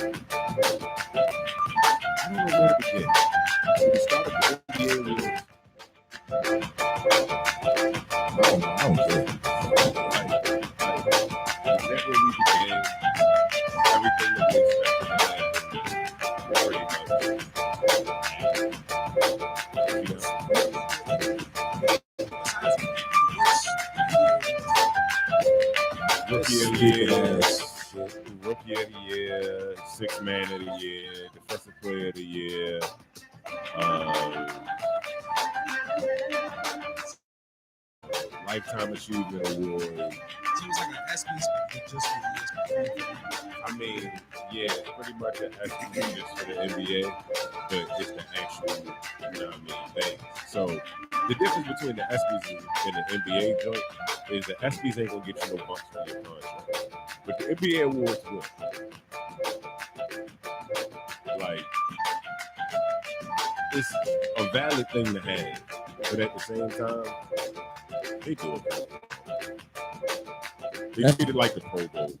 I don't know where to begin. We started the NBA with I don't care. Like, is that where we began? Everything that we expected to happen, pretty much. Rookie of the year, Rookie of the year, Sixth Man of the year, Defensive Player of the year. Lifetime Achievement Award. Seems like an ESPYs just for the I mean, yeah, it's pretty much an ESPYs just for the NBA, but it's the actual, you know what I mean, thing. So the difference between the ESPYs and the NBA joint is the ESPYs ain't gonna get you no bumps from your contract, but the NBA awards will. Like, it's a valid thing to have, but at the same time, they do it. They treat it like the Pro Bowl.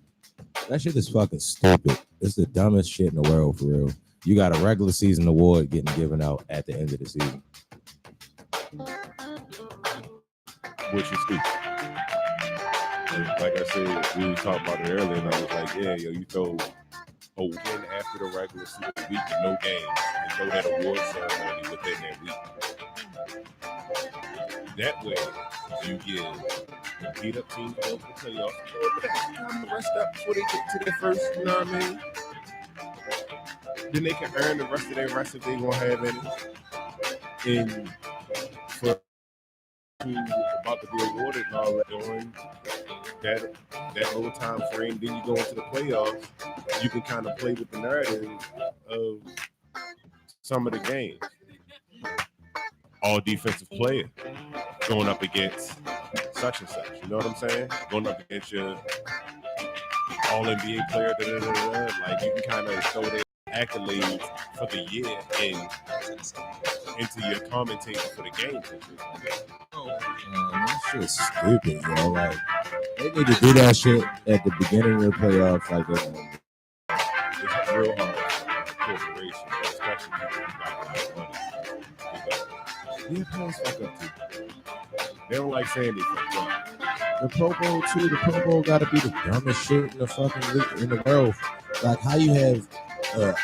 That shit is fucking stupid. It's the dumbest shit in the world, for real. You got a regular season award getting given out at the end of the season. Which is stupid. And like I said, we were talking about it earlier, and I was like, yeah, yo, you throw a win after the regular season week with no games, and throw that award ceremony within that week. That way, you give the beat up teams go to the playoffs. Time to rest up before they get to their first, you know what I mean? Then they can earn the rest of their rest if they gonna have any. And for who's about to be awarded and all that during that little time frame, then you go into the playoffs, you can kind of play with the narrative of some of the games. All defensive player going up against such and such. You know what I'm saying? Going up against your all NBA player. Like, you can kind of throw their accolades for the year into your commentating for the games. That shit's stupid, yo. Like, they need to do that shit at the beginning of the playoffs, like that. It's real hard for corporations, especially people who got a lot of money. Yeah, players fuck up too. They don't like saying they fucked up. The Pro Bowl too. The Pro Bowl got to be the dumbest shit in the fucking league, in the world. Like, how you have an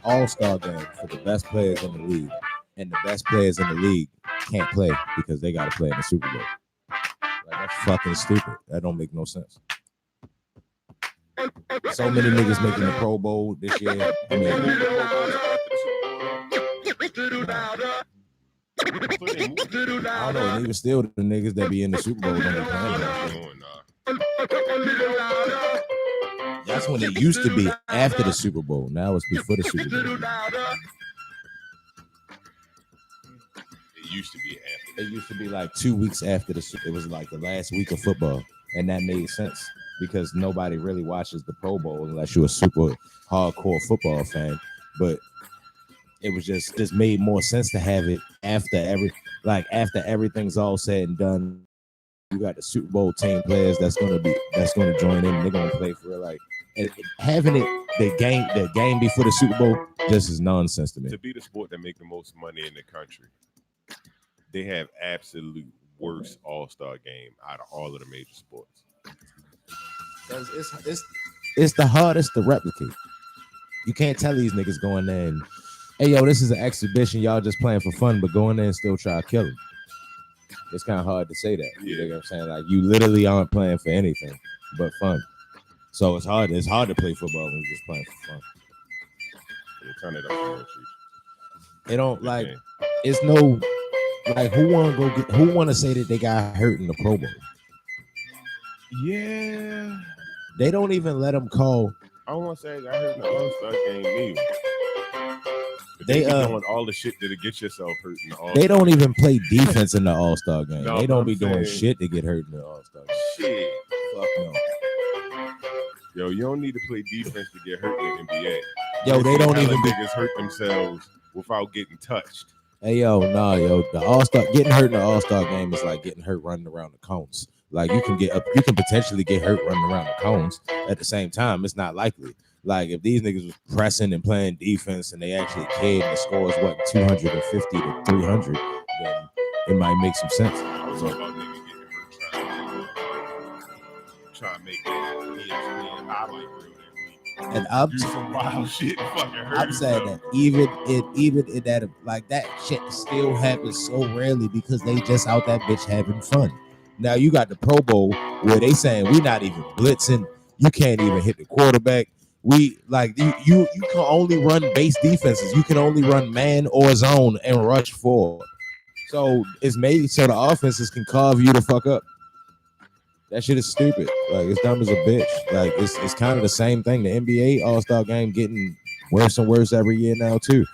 all-star game for the best players in the league, and the best players in the league can't play because they got to play in the Super Bowl. Like, that's fucking stupid. That don't make no sense. So many niggas making the Pro Bowl this year. I mean, I don't know. And even still, the niggas that be in the Super Bowl don't be playing that. That's when it used to be after the Super Bowl. Now it's before the Super Bowl. It used to be after. It used to be like 2 weeks after the. It was like the last week of football, and that made sense because nobody really watches the Pro Bowl unless you're a super hardcore football fan. But it was just made more sense to have it after after everything's all said and done. You got the Super Bowl team players that's gonna join in. They're gonna play for real. Like, having it the game before the Super Bowl just is nonsense to me. To be the sport that make the most money in the country, they have absolute worst all-star game out of all of the major sports. It's the hardest to replicate. You can't tell these niggas going there and, hey, yo, this is an exhibition. Y'all just playing for fun, but go in there and still try to kill them. It's kind of hard to say that. You know what I'm saying? Like, you literally aren't playing for anything but fun. So it's hard to play football when you're just playing for fun. Turn it up. It don't like. It's no like who want to say that they got hurt in the Pro Bowl? Yeah. They don't even let them call. I don't want to say I got hurt in the All-Star game either. They doing all the shit to get yourself hurt in the All-Star. They don't even play defense in the All-Star game. No, they don't be doing shit to get hurt in the All-Star game. Shit. Fuck no. Yo, you don't need to play defense to get hurt in the NBA. Yo, they don't even niggas hurt themselves without getting touched. Hey, yo, nah, yo, the All-Star getting hurt in the All-Star game is like getting hurt running around the cones. Like, you can potentially get hurt running around the cones. At the same time, it's not likely. Like if these niggas was pressing and playing defense and they actually cared and the score was what 250 to 300, then it might make some sense. I was talking about niggas getting hurt trying to make that ESPN highlight reel that week. And I'm Do some wild shit and fucking hurt I'm saying that even in that like that shit still happens so rarely because they just out that bitch having fun. Now you got the Pro Bowl where they saying we not even blitzing, you can't even hit the quarterback. We like you can only run base defenses. You can only run man or zone and rush forward. So it's made so the offenses can carve you the fuck up. That shit is stupid. Like it's dumb as a bitch. Like it's kind of the same thing. The NBA All-Star game getting worse and worse every year now too.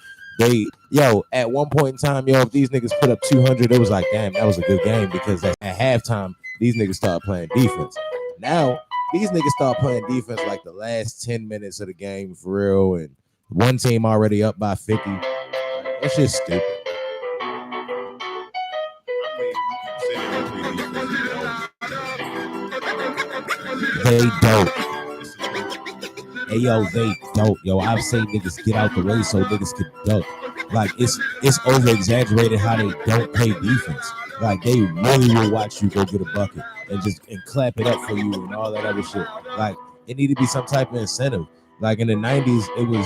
At one point in time, if these niggas put up 200, it was like, damn, that was a good game because at halftime, these niggas started playing defense. Now, these niggas start playing defense like the last 10 minutes of the game for real, and one team already up by 50. That shit's stupid. They dope. Hey yo, they dope. Yo, I've seen niggas get out the way so niggas can dunk. Like it's over exaggerated how they don't play defense. Like they really will watch you go get a bucket and clap it up for you and all that other shit. Like it need to be some type of incentive. Like in the 90s, it was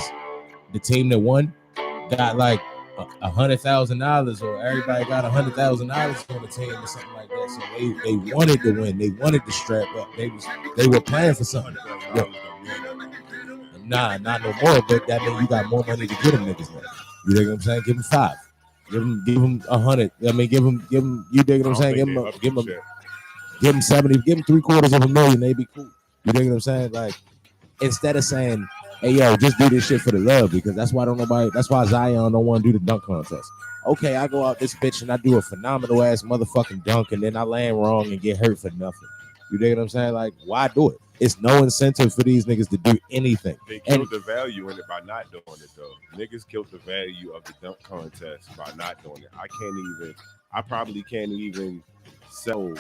the team that won got like $100,000 or everybody got $100,000 on the team or something like that. So they wanted to win. They wanted to strap up. They were playing for something. Nah, not no more. But that means you got more money to get them niggas now. You dig what I'm saying? Give them 5. Give them 100. I mean, give them. You dig what I'm saying? Give them 70. Give them $750,000. They be cool. You dig what I'm saying? Like instead of saying, hey yo, just do this shit for the love, because that's why Zion don't want to do the dunk contest. Okay, I go out this bitch and I do a phenomenal ass motherfucking dunk and then I land wrong and get hurt for nothing. You dig what I'm saying? Like, why do it? It's no incentive for these niggas to do anything. They killed the value in it by not doing it though. Niggas killed the value of the dunk contest by not doing it. I probably can't even sell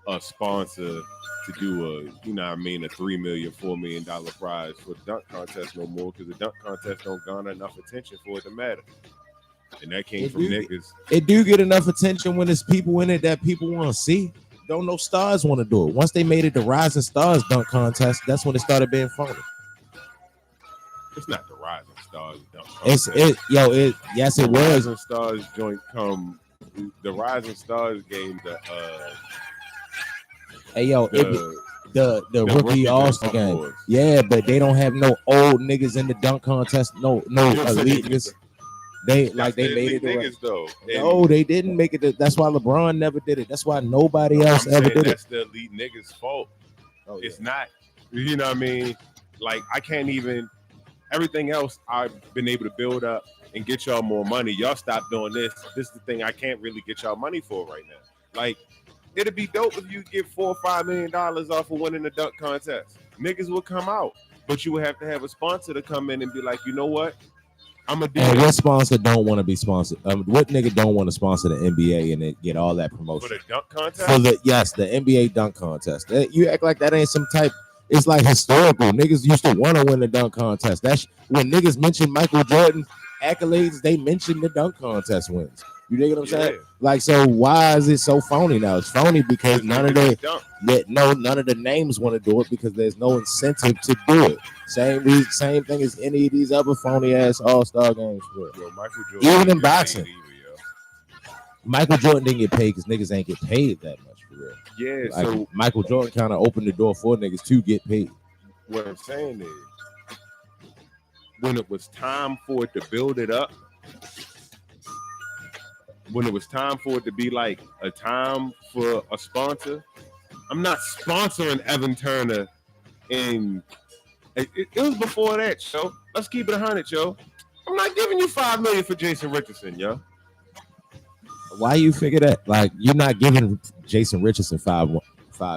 a sponsor to do a $3 million, $4 million prize for the dunk contest no more, because the dunk contest don't garner enough attention for it to matter. And that came from niggas. It do get enough attention when there's people in it that people want to see. Don't no stars want to do it. Once they made it the Rising Stars dunk contest, that's when it started being phony. It's not the Rising Stars dunk contest. Yes, it was. Rising Stars joint come. The Rising Stars game. The rookie All-Star game. Boys. Yeah, but they don't have no old niggas in the dunk contest. No elite niggas. They made it niggas though. No, they didn't make it. That's why LeBron never did it. That's why nobody else ever did it. That's the elite niggas' fault. Oh, yeah. It's not. You know what I mean? Like I can't even. Everything else I've been able to build up and get y'all more money. Y'all stop doing this. This is the thing I can't really get y'all money for right now. Like it'd be dope if you get $4 or $5 million off of winning the dunk contest. Niggas will come out, but you would have to have a sponsor to come in and be like, you know what? I'm a. And what sponsor don't want to be sponsored? What nigga don't want to sponsor the NBA and get all that promotion for the dunk contest? The NBA dunk contest. You act like that ain't some type. It's like historical. Niggas used to want to win the dunk contest. That's when niggas mention Michael Jordan accolades. They mention the dunk contest wins. You dig what I'm saying? Like, so why is it so phony now? It's phony because none of the names want to do it because there's no incentive to do it. Same thing as any of these other phony ass All-Star games. Even in boxing, Michael Jordan didn't get paid because niggas ain't get paid that much for real. Yeah, like, so Michael Jordan kind of opened the door for niggas to get paid. What I'm saying is, when it was time for it to build it up, when it was time for it to be like a time for a sponsor, I'm not sponsoring Evan Turner. And it was before that, yo. Let's keep it 100, yo. I'm not giving you $5 million for Jason Richardson, yo. Why you figure that? Like, you're not giving Jason Richardson $5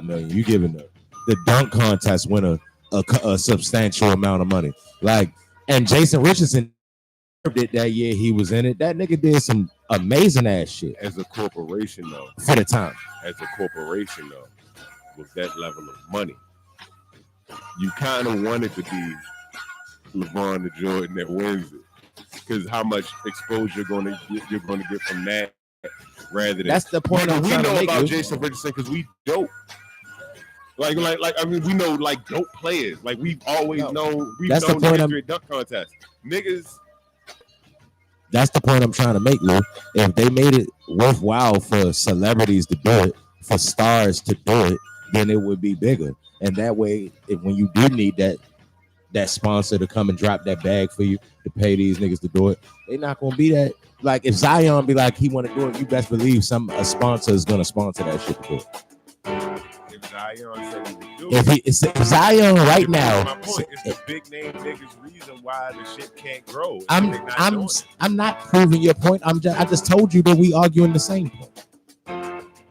million. You giving the dunk contest winner a substantial amount of money. Like, and Jason Richardson did that year he was in it. That nigga did some amazing ass shit. As a corporation, though. For the time. As a corporation, though. With that level of money. you kind of want it to be LeBron the Jordan that wins it, because how much exposure you're going to get from that, rather than that's the point I'm we trying to know make. about Luke. Jason Richardson because we dope. Like I mean, we know like dope players. Like we've always known. We've That's the known point the history of dunk contest. Niggas. That's the point I'm trying to make, Lou. If they made it worthwhile for celebrities to do it, for stars to do it, then it would be bigger. And that way, if when you do need that sponsor to come and drop that bag for you to pay these niggas to do it, they're not gonna be that. Like if Zion be like he want to do it, you best believe a sponsor is gonna sponsor that shit to do it. If Zion said he would do If Zion right now, my point, it's the big name niggas reason why the shit can't grow. I'm not proving your point. I just told you that we arguing the same point.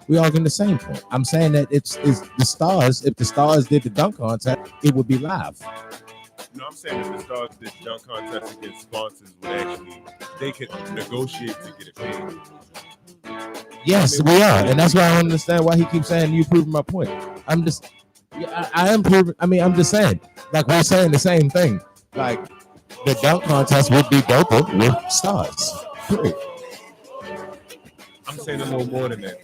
We arguing the same point. I'm saying that it's the stars. If the stars did the dunk contest, it would be live. No, I'm saying if the stars did the dunk contest against sponsors would actually, they could negotiate to get it paid. Yes, we are, and that's why I don't understand why he keeps saying you proving my point. I'm just, I am proving. I mean, I'm just saying, like we're saying the same thing. Like the dunk contest would be doper with stars. Period. I'm saying a little more than that.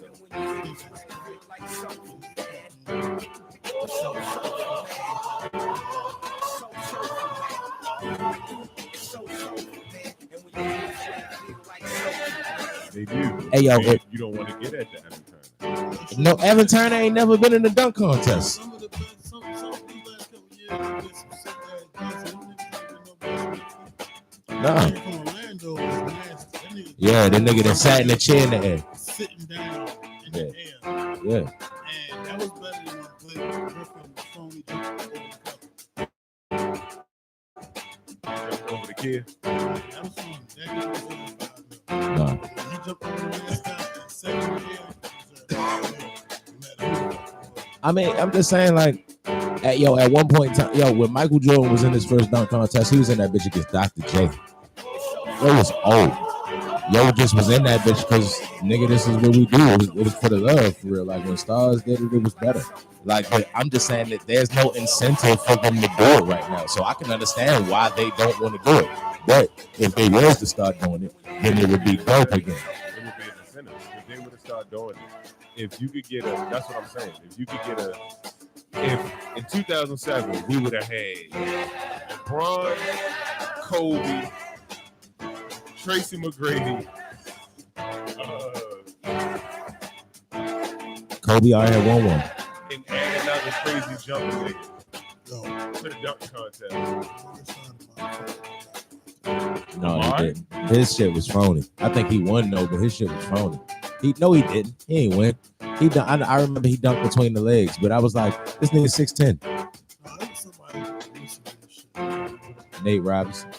They do. Hey yo, you don't want to get at the Evan Turner. No, Evan Turner ain't never been in the dunk contest. Nah. Yeah, the nigga that sat in the chair in the air. Sitting down in the air. Yeah. And that was better than when Blake Griffin phony jumped over the kid. That was fun. That was fun. Nah. He jumped over the mascot and second year. I mean, I'm just saying, like, at one point in time, when Michael Jordan was in his first dunk contest, he was in that bitch against Dr. J. It was old. Just was in that bitch because, nigga, this is what we do. It was for the love, for real. Like, when stars did it, it was better. Like, but I'm just saying that there's no incentive for them to do it right now. So I can understand why they don't want to do it. But if they was to start doing it, then it would be dope again. It would be an incentive. If they would have started doing it, if you could get that's what I'm saying. If you could get if in 2007 we would have had LeBron, Kobe, Tracy McGrady, Kobe already had won one. And add another crazy jumping nigga to the dunk contest. No, he didn't. His shit was phony. I think he won though, but his shit was phony. He didn't. He ain't win. I remember he dunked between the legs, but I was like, this nigga 6'10". Nate Robinson.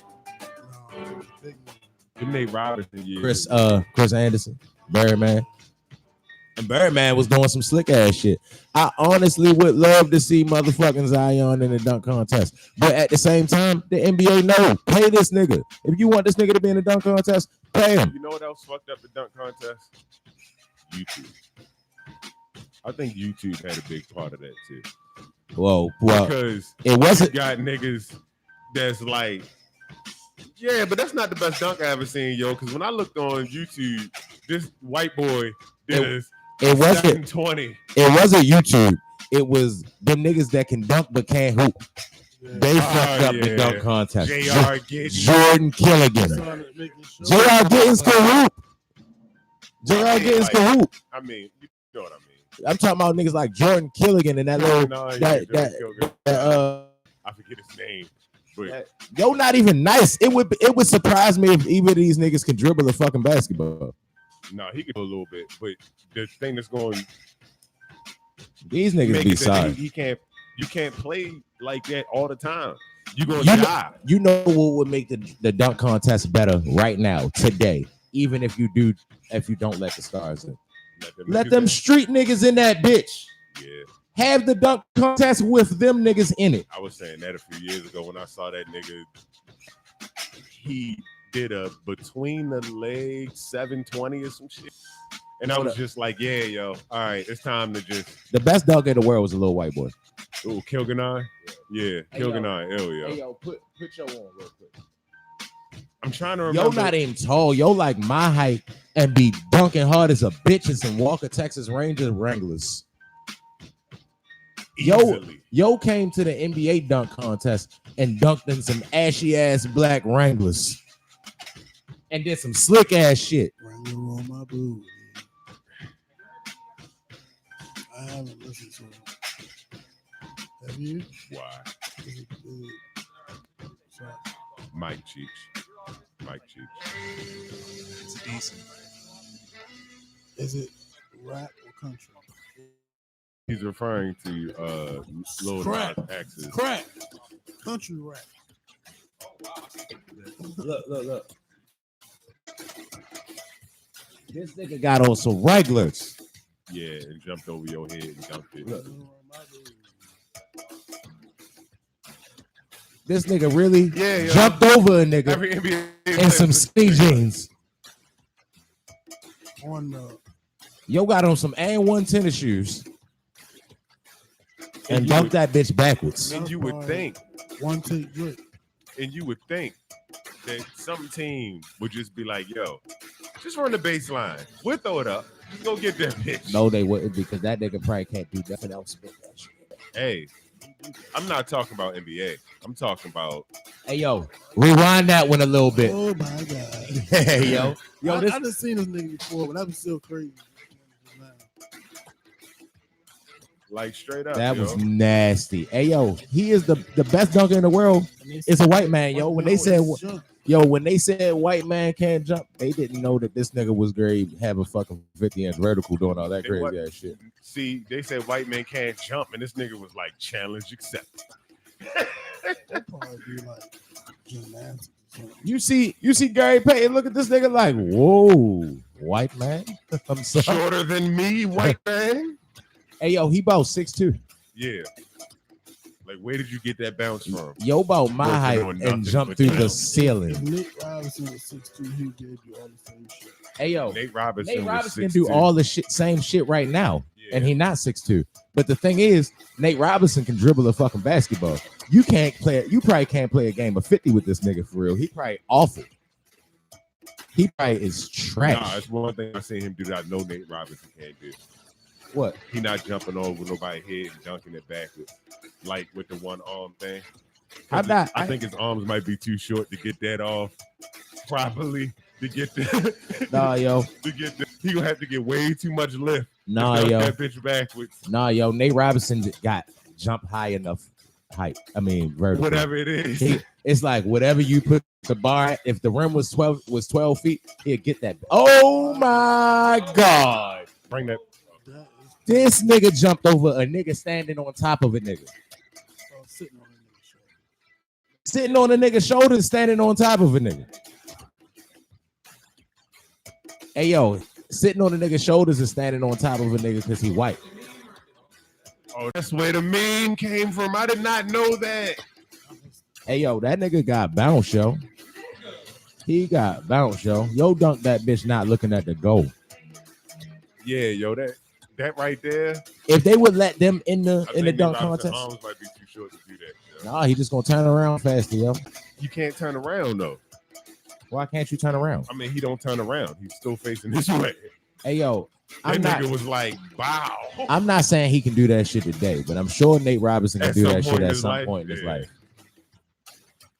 Nate Robinson years. Chris Anderson, Birdman. And Birdman was doing some slick ass shit. I honestly would love to see motherfucking Zion in the dunk contest. But at the same time, the NBA knows, pay this nigga. If you want this nigga to be in the dunk contest, pay him. You know what else fucked up the dunk contest? YouTube. I think YouTube had a big part of that too. Well, because it wasn't. You got niggas that's like, yeah, but that's not the best dunk I ever seen, yo. Because when I looked on YouTube, this white boy did it wasn't 20. It wasn't YouTube. It was the niggas that can dunk but can't hoop. Yeah. They fucked up the dunk contest. Jordan Killigan. J.R. Gittens can hoop. J.R. Gittens can hoop. I mean, you know what I mean. I'm talking about niggas like Jordan Killigan and that I forget his name. But yo, not even nice. It would surprise me if either of these niggas can dribble a fucking basketball. No, he can do a little bit, but the thing that's going, these niggas be sorry. You can't play like that all the time. You're gonna die. You know what would make the dunk contest better right now, today, even if you don't let the stars in. Let them street niggas in that bitch. Yeah. Have the dunk contest with them niggas in it. I was saying that a few years ago when I saw that nigga. He did a between the legs 720 or some shit. And I was just like, yeah, yo, all right, it's time to just. The best dunk in the world was a little white boy. Oh, Kilganai? Yeah, Hey, yo. Kilganai. Hell yeah. Hey, yo, put your on real quick. I'm trying to Yo, remember. not even tall. Yo, like my height and be dunking hard as a bitch in some Walker, Texas Rangers Wranglers. Easily. Yo came to the NBA dunk contest and dunked in some ashy ass black Wranglers and did some slick ass shit. Wrangler on my booty. I haven't listened to it. Have you? Why? Is it sorry. Mike Cheech. Mike Cheech. It's decent. Is it rap or country? He's referring to Lil Crack. Nas X's. Crack. Country rap. Look. This nigga got on some regulars. Yeah, and jumped over your head and dunked it. Look. This nigga really jumped over a nigga Every NBA in some skinny jeans. On the Yo got on some A1 tennis shoes and you dunked would- that bitch backwards. And you would think, one take drip. that some team would just be like, yo, just run the baseline. We'll throw it up. Just go get that bitch. No, they wouldn't because that nigga probably can't do nothing else but that shit. Hey, I'm not talking about NBA. I'm talking about Hey, yo, rewind that one a little bit. Oh my god. Hey, yo. Yo, I this done seen this nigga before, but that was still crazy. like straight up. that yo. was nasty. Hey, yo, he is the best dunker in the world. It's a white man, yo. When they said white man can't jump, they didn't know that this nigga was great, have a fucking 50-inch vertical doing all that They crazy what? ass shit. See, they said white men can't jump, and this nigga was like, challenge accepted. That probably be like gymnastics or something. You see Gary Payton, look at this nigga like, whoa, white man. I'm sorry. Shorter than me, white man. Hey, yo, he about 6'2". Yeah. Like, where did you get that bounce from? Yo, about my Working height on and nothing jumped but through down. the If ceiling. Nick Robinson was 6'2", he gave you all the same shit. Hey, yo, Nate Robinson, Nate was Robinson can do 6'2". all the same shit right now, Yeah. and he not 6'2". But the thing is, Nate Robinson can dribble a fucking basketball. You probably can't play a game of 50 with this nigga for real. He probably awful. He probably is trash. Nah, it's one thing I seen him do that I know Nate Robinson can't do. What? He not jumping over nobody's head and dunking it backwards, like with the one arm thing. I think his arms might be too short to get that off properly. To get the, Nah, yo. He gonna have to get way too much lift. Nah, to dunk yo. that bitch backwards. Nah, yo. Nate Robinson got jump high enough height. I mean, vertical. Whatever it is. It's like whatever you put the bar at. If the rim was 12 feet, he'll get that. Oh my god. Bring that. That is This nigga jumped over a nigga standing on top of a nigga. sitting on that nigga's shoulder. Sitting on a nigga's shoulder, standing on top of a nigga. Hey, yo, sitting on a nigga's shoulders and standing on top of a nigga because he white. Oh, that's where the meme came from. I did not know that. Hey, yo, that nigga got bounce, yo. He got bounce, yo. Yo, dunk that bitch not looking at the goal. Yeah, yo, that right there. If they would let them in the I think dunk Robinson's contest, arms might be too short to do that. Yo. nah, he just gonna turn around faster, yo. You can't turn around though. Why can't you turn around? I mean, he don't turn around. He's still facing this way. Hey, yo, That I'm not. nigga was like, "Bow." I'm not saying he can do that shit today, but I'm sure Nate Robinson can At do some that shit point in at his some life, point in his yeah. life.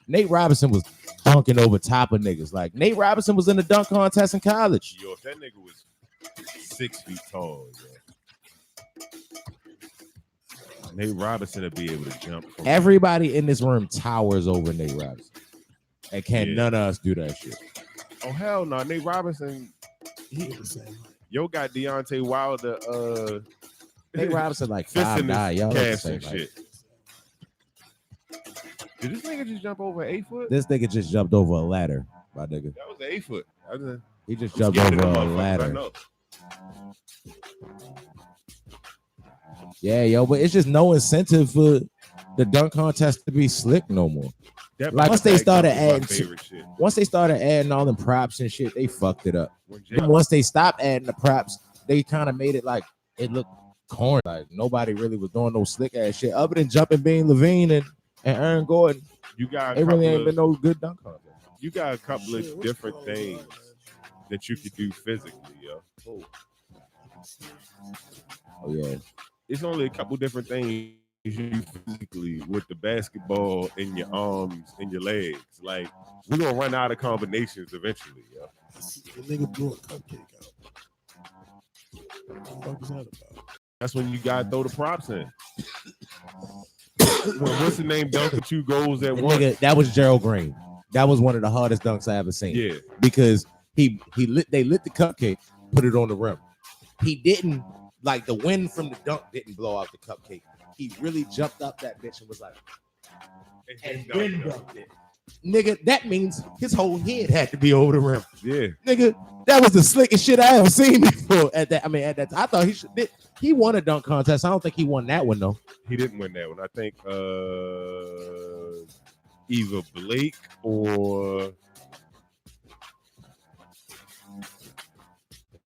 Nate Robinson was dunking over top of niggas. Like Nate Robinson was in the dunk contest in college. Yo, if that nigga was 6 feet tall, yo, Nate Robinson would be able to jump. From Everybody in this room towers over Nate Robinson. And can't Yeah. none of us do that shit. Oh hell no, Nate Robinson. He the same height. Yo got Deontay Wilder. Nate Robinson like fisting 5'9". Y'all his look the calves same and height. shit. Did this nigga just jump over 8 foot? This nigga just jumped over a ladder, my nigga. That was 8 foot. He just I'm jumped scared of over them a motherfuckers, I ladder. know. Yeah, yo, but it's just no incentive for the dunk contest to be slick no more. That Like, once they back started jump is my adding favorite shit. Once they started adding all them props and shit, they fucked it up. When Then once they stopped adding the props, they kind of made it like it looked corny. Like nobody really was doing no slick ass shit other than Jumping Bean Levine and Aaron Gordon. You got It really ain't been no good dunk contest. You got a couple of different things that you could do physically, yo. Oh yeah. It's only a couple different things you do physically with the basketball in your arms and your legs. Like we're gonna run out of combinations eventually, yo. The nigga blew a cupcake out. What the fuck is that about? That's when you gotta throw the props in. What's the name? Dunk with 2 goals at once. Nigga, that was Gerald Green. That was one of the hardest dunks I ever seen. Yeah, because they lit the cupcake, put it on the rim. He didn't like the wind from the dunk didn't blow out the cupcake. He really jumped up that bitch and was like, and then dunked it. Nigga, that means his whole head had to be over the rim. Yeah, nigga, that was the slickest shit I ever seen before. At that I thought he won a dunk contest. I don't think he won that one though. He didn't win that one. I think either Blake or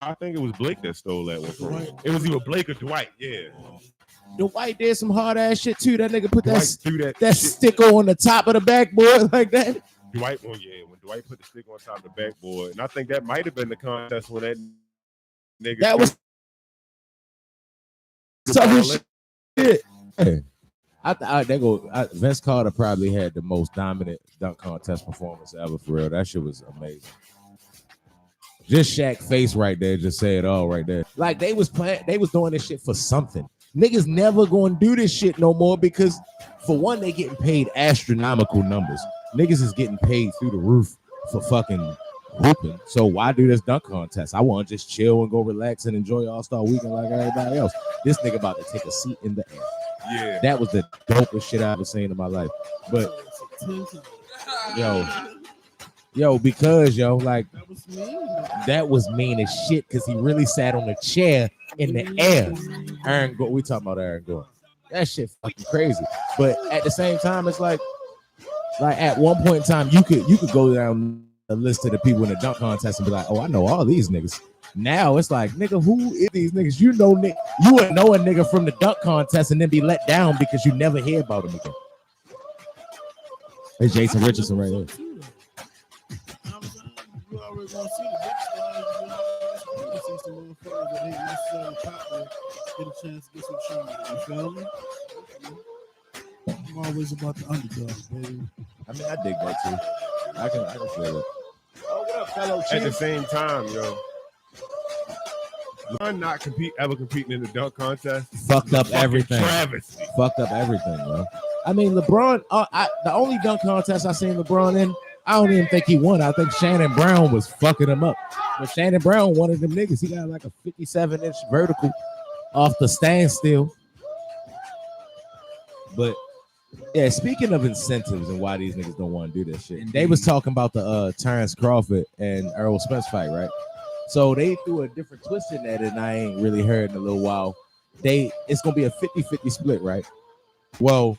I think it was Blake that stole that one from him. It was either Blake or Dwight. Yeah. Dwight did some hard ass shit too. That nigga put that shit sticker on the top of the backboard like that. Dwight, when Dwight put the sticker on top of the backboard, and I think that might have been the contest when that nigga. That was some shit. Hey, Vince Carter probably had the most dominant dunk contest performance ever for real. That shit was amazing. Just Shaq face right there, just say it all right there. Like they was doing this shit for something. Niggas never gonna do this shit no more because for one, they getting paid astronomical numbers. Niggas is getting paid through the roof for fucking hooping. So why do this dunk contest? I want to just chill and go relax and enjoy All-Star Weekend like everybody else. This nigga about to take a seat in the air. Yeah, that was the dopest shit I've ever seen in my life. But because like that was mean as shit because he really sat on a chair in the air. We talking about Aaron Gordon. That shit fucking crazy. But at the same time, it's like at one point in time, you could go down the list of the people in the dunk contest and be like, oh, I know all these niggas. Now it's like, nigga, who is these niggas? You know, Nick, you would know a nigga from the dunk contest and then be let down because you never hear about him again. It's Jason Richardson right there. You already gonna see the big stars. You see some motherfuckers that ain't necessarily popular get a chance to get some shine. You feel me? I'm always about the underdog, baby. I mean, I dig that too. I can feel it. Oh, what up, fellow chief? At the same time, yo, LeBron not competing in the dunk contest. Fucked up everything. Travesty. Fucked up everything, yo. I mean, LeBron. The only dunk contest I seen LeBron in, I don't even think he won. I think Shannon Brown was fucking him up. But Shannon Brown, one of them niggas, he got like a 57-inch vertical off the standstill. But yeah, speaking of incentives and why these niggas don't want to do this shit, they was talking about the Terrence Crawford and Errol Spence fight, right? So they threw a different twist in that, and I ain't really heard in a little while. It's gonna be a 50-50 split, right? Well,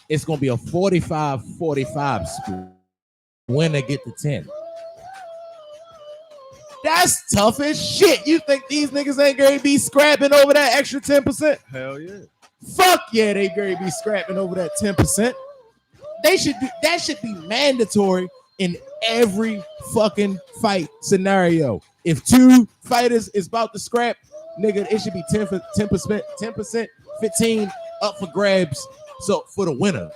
it's gonna be a 45-45 split. Winner get the 10. That's tough as shit. You think these niggas ain't gonna be scrapping over that extra 10%? Hell yeah. Fuck yeah, they gonna be scrapping over that 10%. That should be mandatory in every fucking fight scenario. If two fighters is about to scrap, nigga, it should be 10%, 15 up for grabs. So for the winner.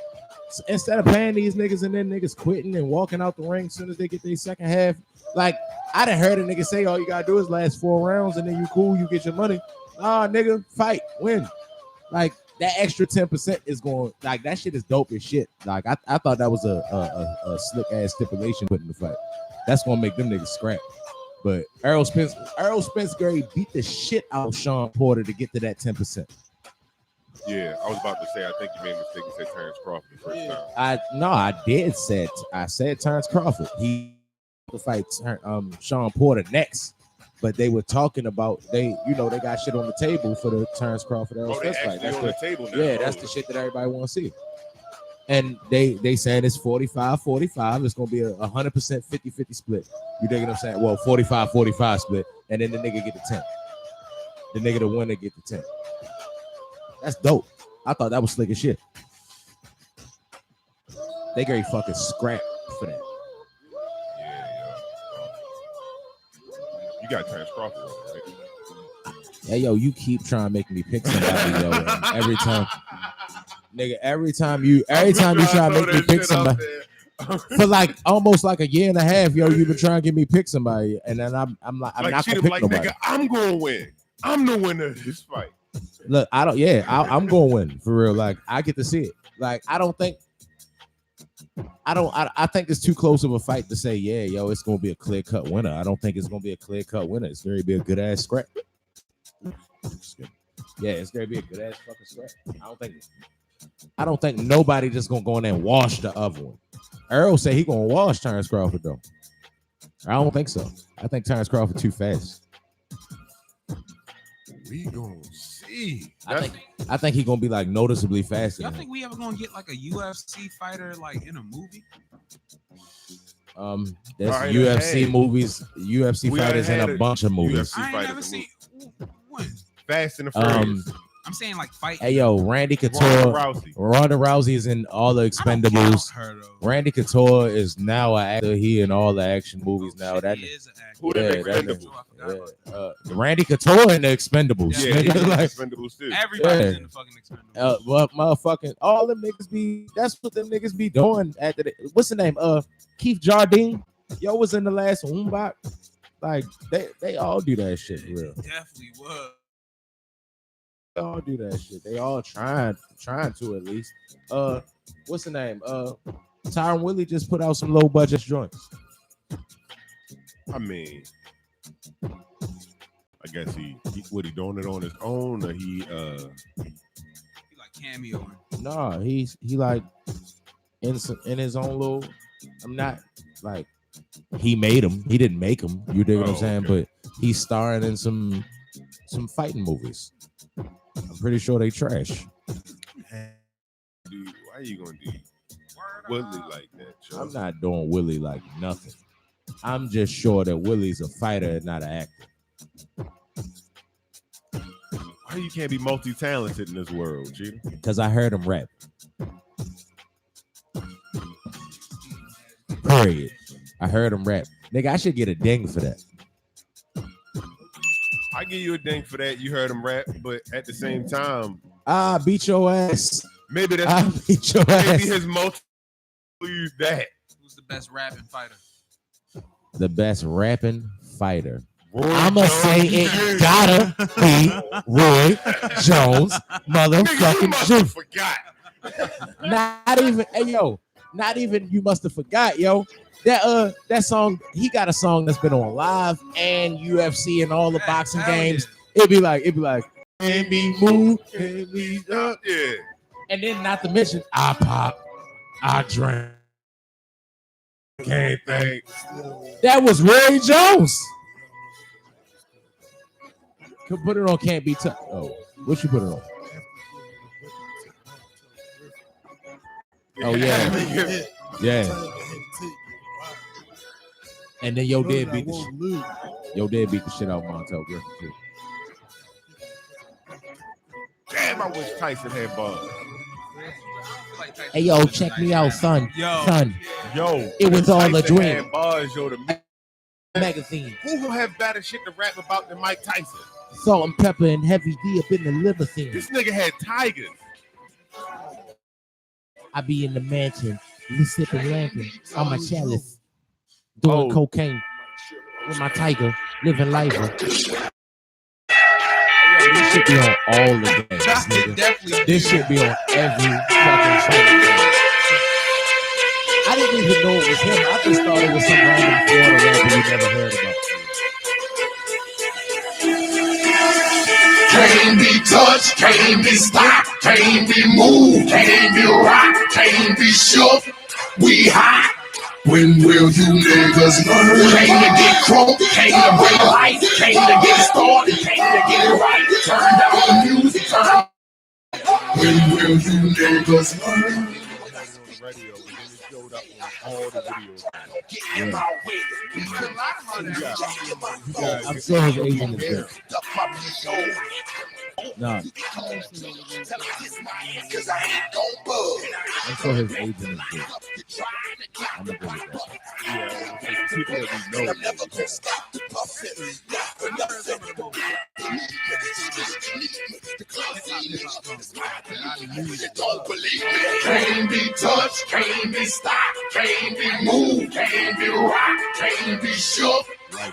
So instead of paying these niggas and then niggas quitting and walking out the ring as soon as they get their second half, like I done heard a nigga say all you gotta do is last 4 rounds and then you cool, you get your money. Nah, nigga, fight, win. Like that extra 10% is going, like that shit is dope as shit. Like I thought that was a slick ass stipulation put in the fight. That's gonna make them niggas scrap. But Errol Spence Gary beat the shit out of Sean Porter to get to that 10%. Yeah, I was about to say, I think you made a mistake and said Terrence Crawford the first time. I said Terrence Crawford. He to fight Sean Porter next. But they were talking about they got shit on the table for the Terrence Crawford Errol Spence fight. That's on the table now. Yeah, that's the shit that everybody want to see. And they saying it's 45-45. It's gonna be a 100% 50-50 split. You dig what I'm saying? Well, 45-45 split, and then the nigga get the 10. The nigga the winner get the 10. That's dope. I thought that was slick as shit. They gave fucking scrap for that. Yeah. You got Terrence Crawford, right? Hey, yo, you keep trying to make me pick somebody, yo. And every time, nigga, every time you try to make me pick somebody for like almost like a year and a half, yo, you've been trying to get me pick somebody, and then I'm not gonna pick nobody. Nigga, I'm gonna win. I'm the winner of this fight. Look, I'm gonna win for real. Like, I get to see it. Like, I think it's too close of a fight to say, yeah, yo, it's gonna be a clear cut winner. I don't think it's gonna be a clear cut winner. It's gonna be a good ass scrap. Yeah, it's gonna be a good ass fucking scrap. I don't think nobody just gonna go in there and wash the other one. Earl said he gonna wash Terrence Crawford though. I don't think so. I think Terrence Crawford too fast. We gonna see. I think he gonna be like noticeably faster. Y'all think we ever gonna get like a UFC fighter like in a movie? There's Alright, UFC hey. movies, UFC We fighters in already a had bunch of movies. UFC I ain't fighters never in seen one. Fast and the Furious. I'm saying like fight. Hey yo, Randy Ronda Couture. Rousey. Ronda Rousey is in all the Expendables. Her, though. Randy Couture is now an actor. He in all the action movies now. Shit, That he is an actor. Who yeah, the that Expendables? I forgot about that. Randy Couture in the Expendables. Yeah, Yeah, nigga, like, Expendables too. Everybody's Yeah. in the fucking Expendables. well, motherfucking all them niggas be. That's what them niggas be doing after the. What's the name? Keith Jardine. Yo was in the last Umbach. Like they all do that shit. For real. Definitely was. They all do that shit. They all trying to at least. What's the name? Tyron Willie just put out some low budget joints. I mean, I guess he doing it on his own, or he He like cameoing. Nah, he like in his own little. I'm not like he made him. He didn't make him. You dig what I'm Oh, saying? okay. But he's starring in some fighting movies. I'm pretty sure they trash. dude, why you gonna do Willie like that? Chuck? I'm not doing Willie like nothing. I'm just sure that Willie's a fighter and not an actor. Why you can't be multi-talented in this world, Cheetah? Because I heard him rap. Period. I heard him rap. Nigga, I should get a ding for that. I give you a ding for that. You heard him rap, but at the same time, I beat your ass. maybe I that's beat your maybe ass. his multi use that. Who's the best rapping fighter? The best rapping fighter. Roy I'ma Jones. say it gotta be Roy Jones, Nigga, you motherfucking must have Juice. forgot. Not even, hey yo, not even you must have forgot, yo. That song, he got a song that's been on live and UFC and all the boxing Hell games. yeah. It'd be like, can't be moved, can't be up. Yeah. And then not to mention, I pop, I drink, can't think. That was Roy Jones. Could put it on Can't Be Touched. Oh, what you put it on? Oh yeah, yeah. And then Yo Dead beat the shit out of Montel Griffin too. Damn, I wish Tyson had bars. Hey yo, check me out, son. Yo. Son, Yo, it was all a Tyson dream. had bars, yo. The Magazine. who will have better shit to rap about than Mike Tyson? Salt and pepper and heavy D up in the limousine. This nigga had tigers. I be in the mansion, sipping lantern on my chalice, doing Oh. cocaine with my tiger, living life. This shit be on all the games, nigga. Definitely. This shit be on every fucking fighting game. I didn't even know it was him. I just thought it was some random Florida rapper you never heard about. Can't be touched, can't be stopped, can't be moved, can't be rocked, can't be shook. We hot. When will you niggas learn? Came to get crunk, came to break life, came to get started, came to get it right. Turn down the music, turn. When will you niggas learn? Radio, and then it showed up on all the videos. Get in my way. Be a lot of I'm sure his agent is there. Nah, Cause I ain't gon' bug. I'm sure his agent is good. I'm gonna go with that. Yeah, people that we know. I'm never gonna stop the puffin'. Don't believe me. Can't be touched, can't be stopped, can't be moved, can't be rocked, can't be shook.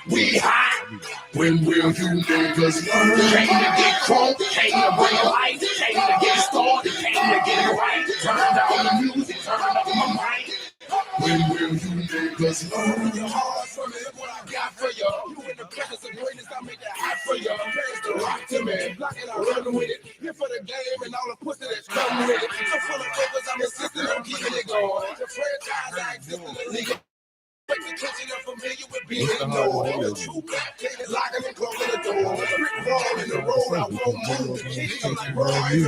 We hot. When will you niggas learn? Came to get crunk, came to bring life, came to get started, came to get it right. Turn down the music, turn up my mic. When will you niggas learn? Your heart from it, what I got for you. You in the presence of greatness, I make it hot for you. Pass the rock to me, block it, I run with it. Here for the game and all the pussy that's come with it. So full of focus, I'm insisting on keeping it going. The franchise, I exist in the league. Break the tension, I'm familiar with being ignored. The true black king is locking and closing the door. Brick wall in the road, I won't move. The king, I'm like, bro, I ain't a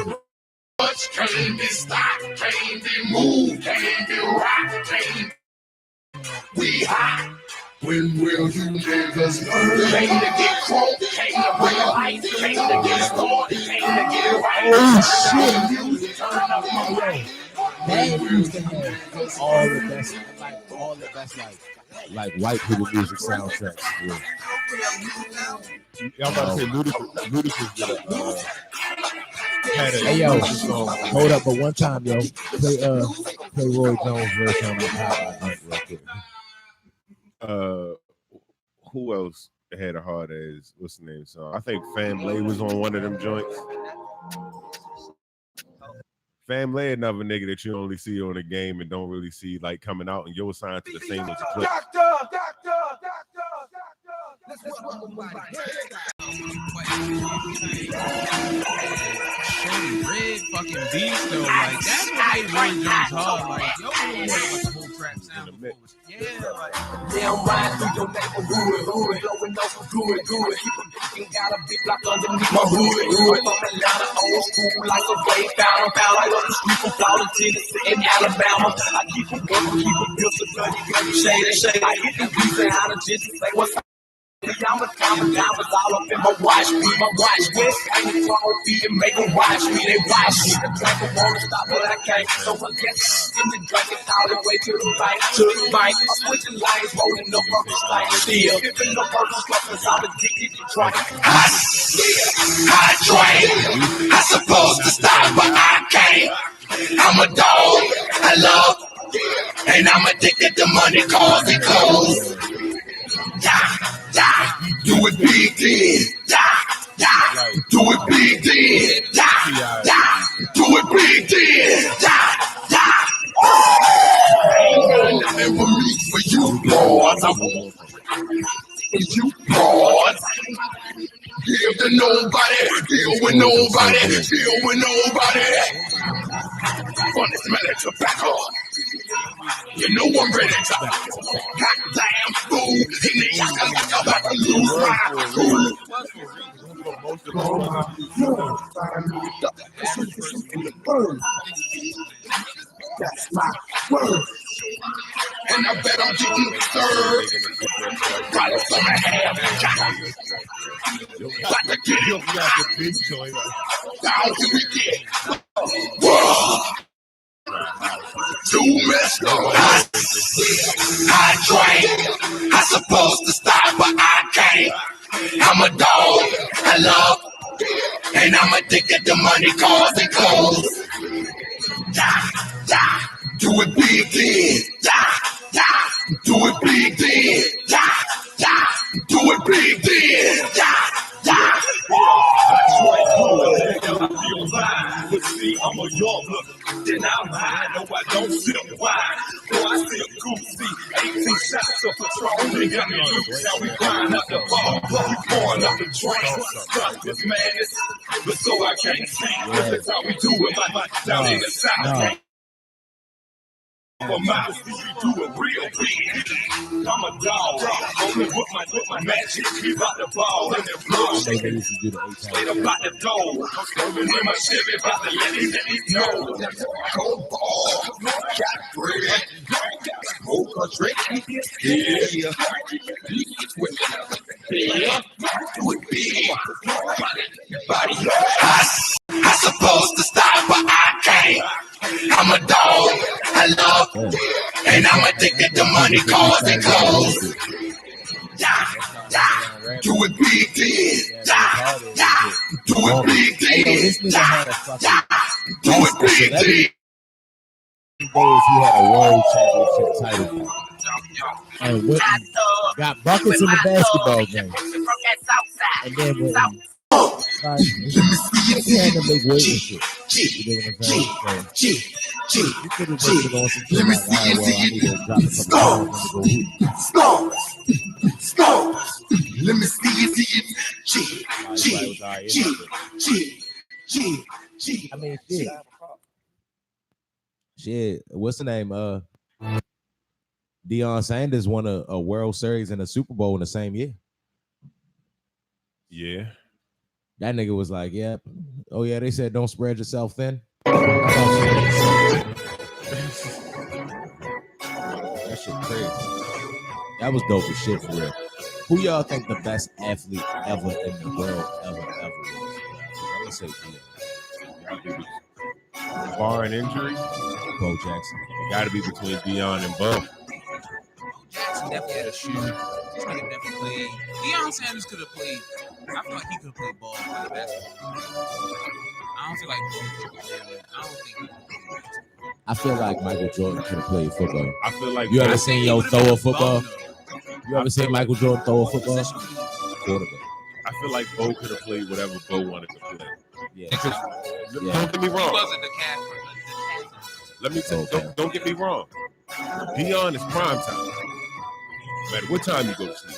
much can't be stopped, can't be moved, can't be rocked, can't. We hot. When will you niggas learn? Came to get crunk, came to bring life, came to get started, came to get right. Oh shit! That used to have all the best, like white people music soundtracks. Yeah. I'm about to say Ludacris did Hey yo, hold up, but one time, yo, play Roy Jones version on the Hot real quick. Who else had a hard ass? What's the name song? I think Family was on one of them joints. Family, another nigga that you only see on the game and don't really see like coming out, and you're signed to the same as a clip. Red fucking beast though, like that's what made Roy Jones hard. Like yo, what the whole trap sound before was, yeah, like. Yeah, I'm riding through your neighborhood, blowing up for good. Keep a bitch got a big block underneath my hood. From Atlanta, old school, like a way found like up the street from Florida, Tennessee, and Alabama. I keep a gun, keep a pistol, gun, shade. I hit the beats and how the bitches say what's up. I'm a diamond all up in my watch. West ain't wrong feet and make them watch me. They watch me. The tracker won't stop, but I can't. So I get in the drinking all the way to the bank. I'm switching lanes, rolling up purpose like steel. Giving no purpose, cause I'm addicted to drink. I drink. I supposed to stop, but I can't. I'm a dog. I love. And I'm addicted to money, cause it goes. Do it big then. Do it big then. Do it big then. Ain't got nothing for me, for you boys. For you boys. Give to nobody. Deal with nobody. Funny smelling tobacco. You know I'm ready to goddamn fool. In the young, I'm about to lose my cool. That's my word. And I bet I'm getting served. Probably some and a half. About to get it. Down to we get. Whoa. Too messed up. I drank. I supposed to stop, but I can't. I'm a dog. I love. And I'm addicted to money, cause it goes. Do it big then. Do it big then. Do it big then. But see, I'm a York look, then I'm high. No, I don't sip wine. No, I sip goosey. 18 shots of Patron. They got me loose. Now we grind up the bar. We pouring up the drink. Start this madness. But so I can't see. That's how we do it. Like down in the South. For miles, we do it real big. I'm a dog. Only with my magic. We about the ball and the ball. Straight about the door. I'm swerving in my Chevy. About to let it know. Go ball. Got bread. Smoke or drink. Yeah. Do it big. everybody. I supposed to stop, but I can't. I'm a dog. I love, and I'm addicted to money, cars, and clothes. Do it big, then. Do it big, then. This nigga had a fucking Do it big, then. days he had a world championship title and went and got buckets in the basketball game. And then went and he had to make weight and shit. You know what I'm saying? So, you could have just been on some shit like, all right, well, I need to drop a couple pounds and go hoop. Let me see it. I mean, shit. What's the name? Deion Sanders won a World Series and a Super Bowl in the same year. Yeah. That nigga was like, yeah. Oh, yeah, they said don't spread yourself thin. That shit crazy. That was dope as shit for real. Who y'all think the best athlete ever in the world ever was? I'm gonna say Deion. Barring injury, Bo Jackson. it got to be between Deion and Bo. Jackson definitely had a shoe. This nigga definitely played. Deion Sanders could have played. I feel like he could have played ball for the basketball. I don't feel like Bo could have played. I don't think he could have played basketball. I feel like Michael Jordan could have played football. I feel like You ever Bo- seen yo throw a football? You ever seen Michael Jordan throw a football? Quarterback. I feel like Bo could have played whatever Bo wanted to play. Yeah. Because Yeah. don't get me He wrong. wasn't the cat. Let me tell you, Okay. don't get me wrong. Deion is prime time. No matter what time you go to sleep,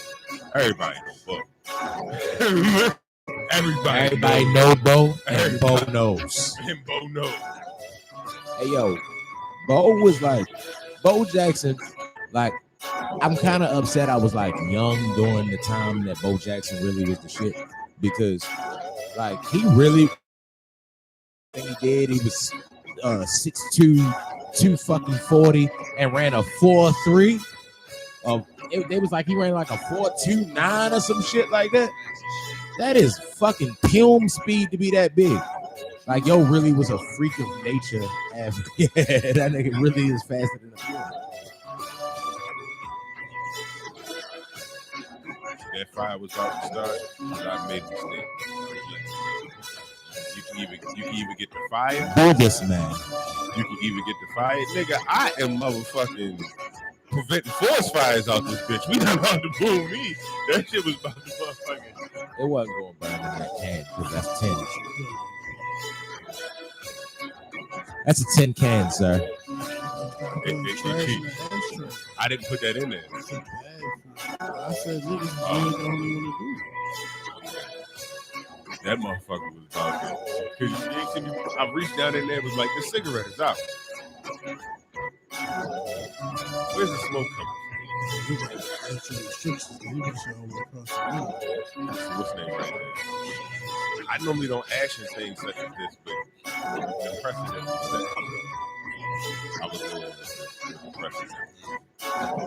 everybody know Bo. Everybody know Bo, and Bo knows. And Bo knows. Hey yo, Bo was like Bo Jackson. Like, I'm kind of upset. I was like young during the time that Bo Jackson really was the shit, because like he really thing he did. He was 6'2", 240, and ran a 4.3. They was like he ran like a 4.29 or some shit like that. That is fucking Pume speed to be that big. Like, yo really was a freak of nature. Yeah, that nigga really is faster than a Pume. That fire was about to start, but I made a mistake. You can either get the fire. Biggest man. You can either get the fire. Nigga, I am motherfucking preventing forest fires out this bitch. We not about to boom me. That shit was about to motherfucking. It wasn't going to burn in that can because that's 10. That's a 10 can, sir. I didn't put that in there. I said niggas is doing what they only want to do. That motherfucker was about to. Cause you ain't see me. I reached down in there. It was like the cigarette is out. Where's the smoke coming He got extra restrictions. He was showing across the room. from? What's the name right there? I normally don't ask in things such as this, but the precedent was set. I was going with the precedent.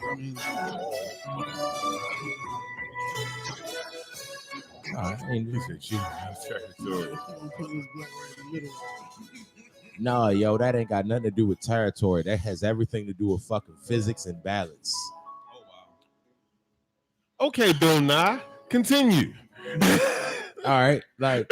I mean, I mean, He said, "Gee, I'm territorial." I'm putting this black right in the middle. no, yo, that ain't got nothing to do with territory. That has everything to do with fucking physics and balance. Okay, Bill Nye, continue. All right, like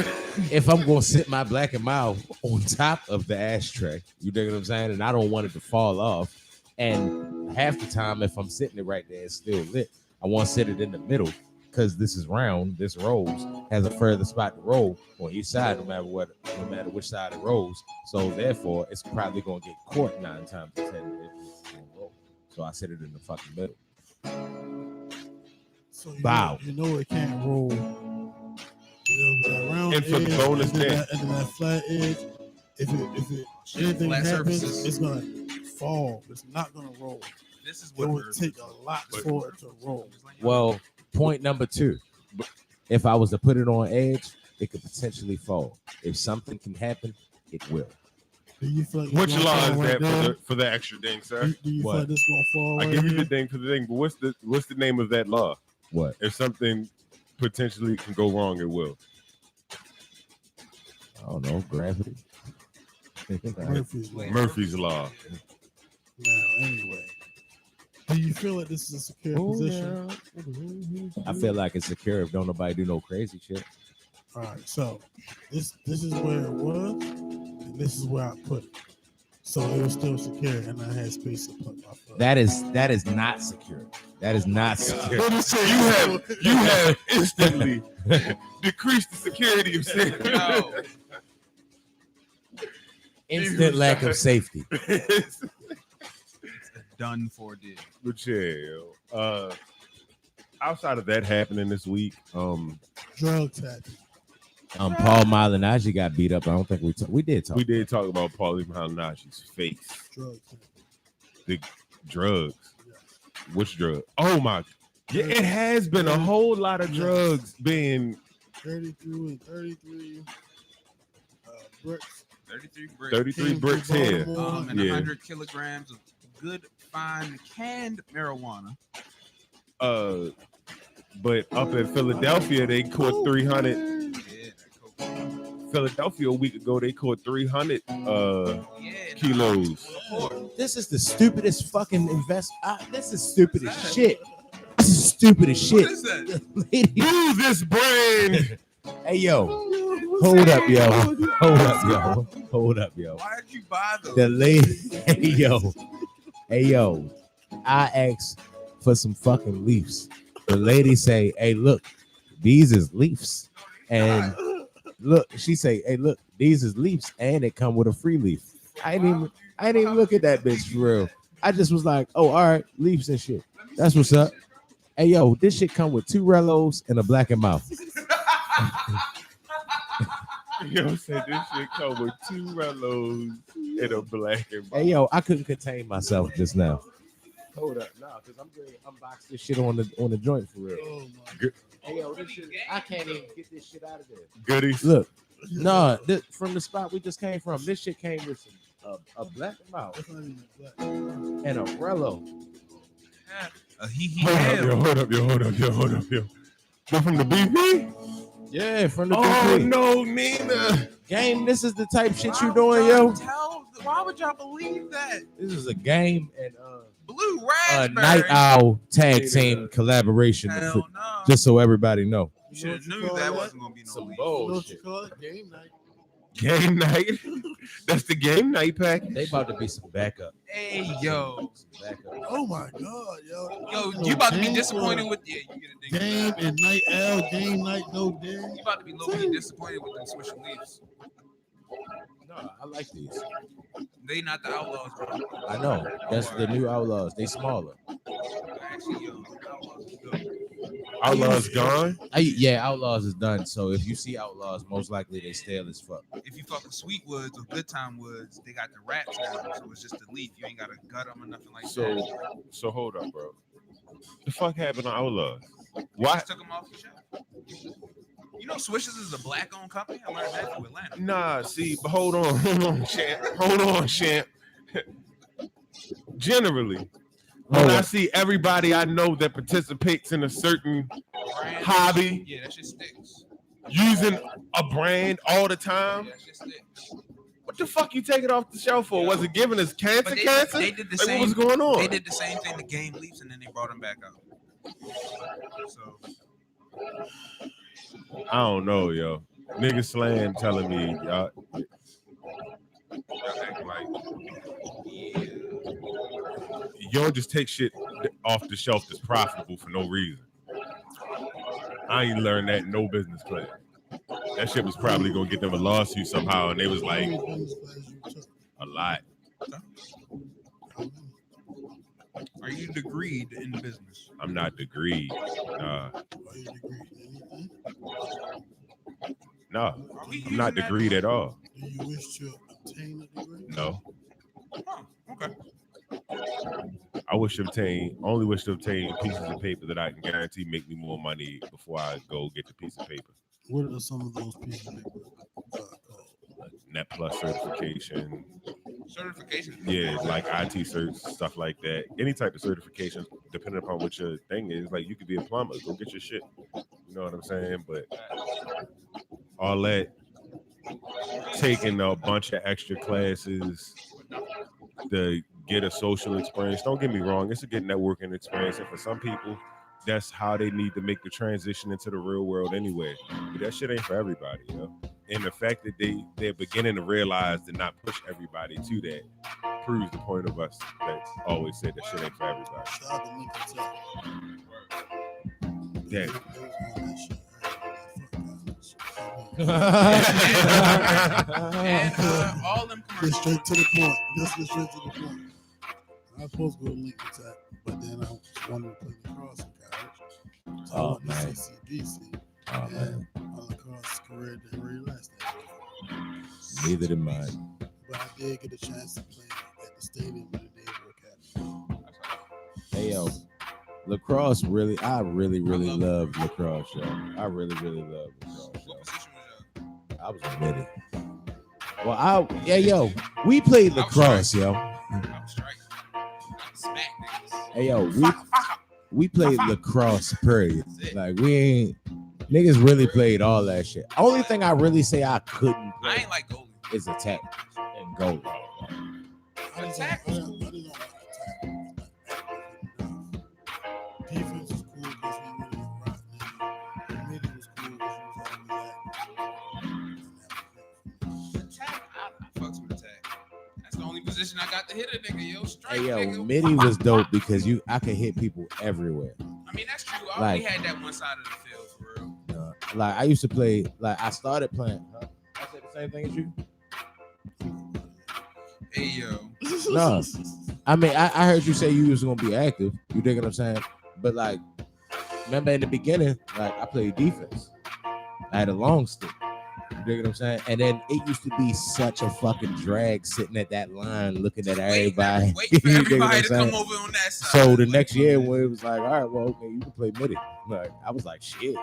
if I'm gonna sit my black and mild on top of the ashtray, you dig what I'm saying, and I don't want it to fall off. And half the time, if I'm sitting it right there, it's still lit. I want to sit it in the middle because this is round. This rolls has a further spot to roll on each side, no matter which side it rolls. So therefore, it's probably gonna get caught 9 times out of 10 if it's gonna roll. So I sit it in the fucking middle. So Bow. You know it can't roll. You know, with that round And for the edge, bonus and then thing. that flat edge, if anything Flat happens, surfaces. it's gonna fall. It's not gonna roll. This is It what would take a lot for it to roll. Well, point number 2. If I was to put it on edge, it could potentially fall. If something can happen, it will. Do you feel like Which it's law gonna is fall that right for the extra ding, sir? Do you feel What? like this gonna fall I right give you here? the ding for the ding, but what's the name of that law? What? If something potentially can go wrong, it will. I don't know. Gravity. Murphy's Law. Murphy's Law. Now, anyway, do you feel like this is a secure position? I feel like it's secure if don't nobody do no crazy shit. All right, so this is where it was, and this is where I put it. So it was still secure, and I had space to put my foot. That is not secure. That is not secure. Let me say you have instantly decreased the security of Sam. Yo, Instant lack of safety. it's done for deal. But yeah, outside of that happening this week, Drug tactic. Paul Malignaggi got beat up. I don't think we did talk. we did talk about Paulie Malignaggi's face. Drug tactic. The drugs. Yes. Which drug? Oh my! Yeah, it has been a whole lot of drugs being 33 and 33 bricks. 33 bricks. 33 bricks here. And Yeah. 100 kilograms of good, fine, canned marijuana. But up in Philadelphia, they caught 300. Yeah, that coke. Philadelphia a week ago, they caught 300 Yeah, kilos. This is the stupidest fucking this is stupid as shit. This is stupid as shit. What is that? Lady. Use this brand. Hey yo. Hold up, yo. Hold up, yo. Hold up, yo. Why did you buy those? The lady. Hey yo. I asked for some fucking leaves. The lady say, hey, look, these is leaves. And look, she say, hey, look, these is leaves, and it come with a free leaf. I didn't even look at that bitch for real. I just was like, oh, all right, leaves and shit. That's what's up. Hey yo, this shit come with 2 Rellos and a Black and Mouth. Yo said this shit come with 2 Rellos and a Black and Hey yo, I couldn't contain myself just now. Hold up, nah, because I'm going to unbox this shit on the joint for real. Oh my. Hey yo, this shit, I can't even get this shit out of there. goodies. Look, no, from the spot we just came from, this shit came with some a Black and Mouth That's not even black. and a Rello. Hold up, yo. They're from the BP? Yeah, from the Oh BP. no, Nina. Game, this is the type shit you doing, yo. Why would y'all believe that? This is a game and Blue raspberry. Night Owl tag team collaboration. Hell no. Just so everybody know. You should have knew that wasn't gonna be no Some leak. You know what bullshit. you call it? Game night. Game night. That's the game night pack. They about to be some backup. Hey yo, Some backup. Oh my god, yo. yo, No you about to be game disappointed for with you get a ding. game and night L, game night, no day. You about to be low-key disappointed with them Swisher Leafs. No, I like these. They not the Outlaws, bro. I know. That's the new Outlaws. They smaller. Actually, yo, Outlaws is good. Outlaw's gone. Yeah, Outlaws is done. So if you see Outlaws, most likely they stale as fuck. If you fucking Sweetwoods or Good Time Woods, they got the wraps now, so it's just the leaf. You ain't gotta gut them or nothing like that. So hold up, bro. The fuck happened to Outlaws? They Why? just took them off the shelf. You know, Swishers is a black-owned company. I learned that from Atlanta. Nah, see, but hold on, champ. Generally, when I see everybody I know that participates in a certain Brand, hobby yeah, that shit sticks. using a brand all the time, Yeah, that shit sticks. what the fuck you take it off the shelf for? Was it giving us cancer? But they did the Like, same. what was going on? They did the same thing to Game Leafs, and then they brought them back out. So I don't know, yo. Nigga Slam telling me, y'all act like you don't just take shit off the shelf that's profitable for no reason. I ain't learned that in no business class. That shit was probably gonna get them a lawsuit somehow, and they was like a lot. are you degreed in business? I'm not degreed. Are you degreed in anything? No, Are we I'm using not that? degreed at all. Do you wish to obtain a degree? No. Oh, okay. I only wish to obtain pieces of paper that I can guarantee make me more money before I go get the piece of paper. What are some of those pieces of paper called? Like Net Plus certification, Certification. Yeah, like IT certs, stuff like that. Any type of certifications, depending upon what your thing is. Like you could be a plumber, go get your shit. You know what I'm saying? But all that taking a bunch of extra classes to get a social experience. Don't get me wrong, it's a good networking experience, and for some people, that's how they need to make the transition into the real world anyway. But that shit ain't for everybody, you know. And the fact that they're beginning to realize to not push everybody to that proves the point of us that always said that shit ain't for everybody. Shout out to Lincoln Tech. Yeah. They was on that shit. And all them Get commercials. straight to the point. Just get straight to the point. I was supposed to go to Lincoln Tech, but then I wanted to play lacrosse in college. So I Oh, went to man. CCBC. Oh, man. And my lacrosse career didn't really last that long. Neither did mine. But I did get a chance to play at the stadium in the Naval Academy. Hey, yo. Lacrosse really, I really love love lacrosse, yo. I really love lacrosse, yo. What position was I was a midi. Well, yo, we played lacrosse, yo. I was striking. Smack niggas. Hey, yo, we played lacrosse, period. Like, we ain't, niggas really played all that shit. Only thing I really say I couldn't I play ain't like goalie. is attack and goal. Attack I was didn't like attack. Defense was cool because we really rocked it. The midi was cool because we was always active. attack. I fucks with attack. That's the only position I got to hit a nigga, yo. Strike, Hey, yo, nigga. midi was dope because I could hit people everywhere. I mean, that's true. I Like- only had that one side of the field for real. Like, I used to play, like, I started playing. Huh? I said the same thing as you? Hey, yo. No. I mean, I heard you say you was gonna be active. You dig what I'm saying? But like, remember in the beginning, like I played defense. I had a long stick. You dig what I'm saying? And then it used to be such a fucking drag sitting at that line looking at everybody. Wait for You dig what everybody I'm to saying? come over on that side. So the Like, next year when it was like, all right, well, okay, you can play midi. Like I was like, shit.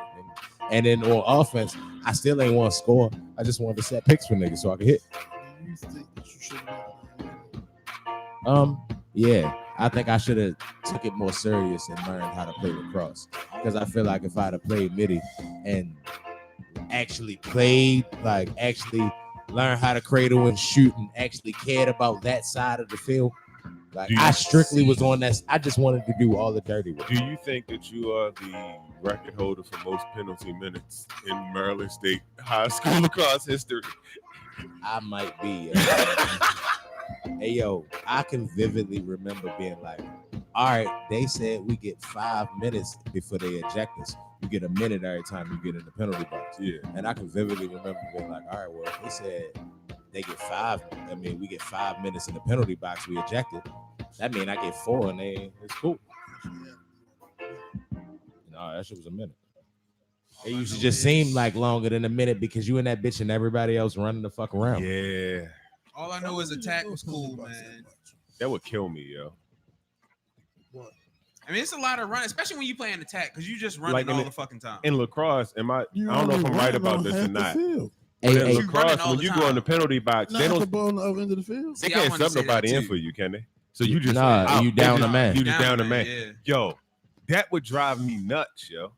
And then on offense, I still ain't want to score. I just wanted to set picks for niggas so I could hit. Do you think that you should have Yeah, I think I should have took it more serious and learned how to play lacrosse because I feel like if I'd have played midi and actually played, like actually learned how to cradle and shoot and actually cared about that side of the field, like I strictly was on that. I just wanted to do all the dirty work. Do you think that you are the record holder for most penalty minutes in Maryland State high school lacrosse history? I might be. Hey, yo, I can vividly remember being like, all right, they said we get 5 minutes before they eject us. You get a minute every time you get in the penalty box. Yeah. And I can vividly remember being like, all right, well, they said they get 5. I mean, we get 5 minutes in the penalty box. We ejected. That mean I get 4 and it's cool. No, that shit was a minute. It used to just seem like longer than a minute because you and that bitch and everybody else running the fuck around. Yeah. all I know is attack was cool, man. That would kill me, yo. What? I mean, it's a lot of running, especially when you play an attack, because you just running Like in all the- the fucking time. In lacrosse, I don't know if I'm right about this or not. Hey, But in hey, you running lacrosse, all when the you time. go in the penalty box, Not they the don't ball on the other end of the field. they See, I can't wanted to sub say that nobody in too. for you, can they? So you just Nah, you down just- a man. You just down a man. Yeah. Yo, that would drive me nuts, yo.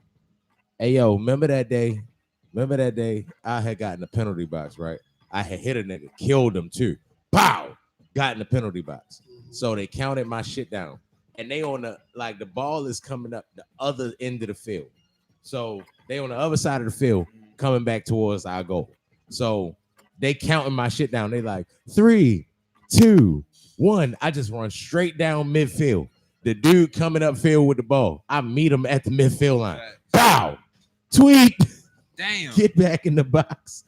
hey, yo, remember that day? Remember that day I had gotten the penalty box, right? I had hit a nigga, killed him too. Pow! Got in the penalty box. So they counted my shit down. And they on the, like, the ball is coming up the other end of the field. So they on the other side of the field coming back towards our goal. So they counting my shit down. They like 3, 2, 1. I just run straight down midfield. The dude coming up field with the ball. I meet him at the midfield line. Pow! Tweet! Damn. Get back in the box.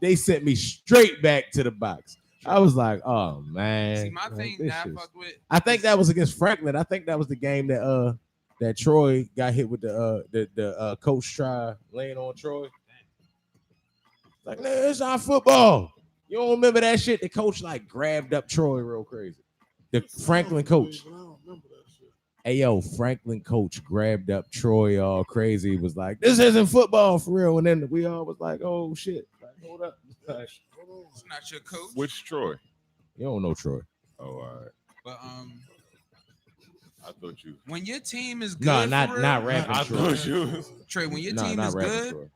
They sent me straight back to the box. I was like, oh man. See, my like, thing this that I shit's- fucked with. I think that was against Franklin. I think that was the game that that Troy got hit with the coach try laying on Troy. Like, man, it's not football. You don't remember that shit? The coach like grabbed up Troy real crazy. The Franklin coach. I don't remember that shit. Hey yo, Franklin coach grabbed up Troy all crazy. He was like, this isn't football for real. And then we all was like, oh shit. Like, hold up. Like, It's not your coach. Which Troy? You don't know Troy. Oh, all right. But I thought you. when your team is good, No, for not real, rapping I Troy. thought you. Trey, when your No, team not is rapping good Troy.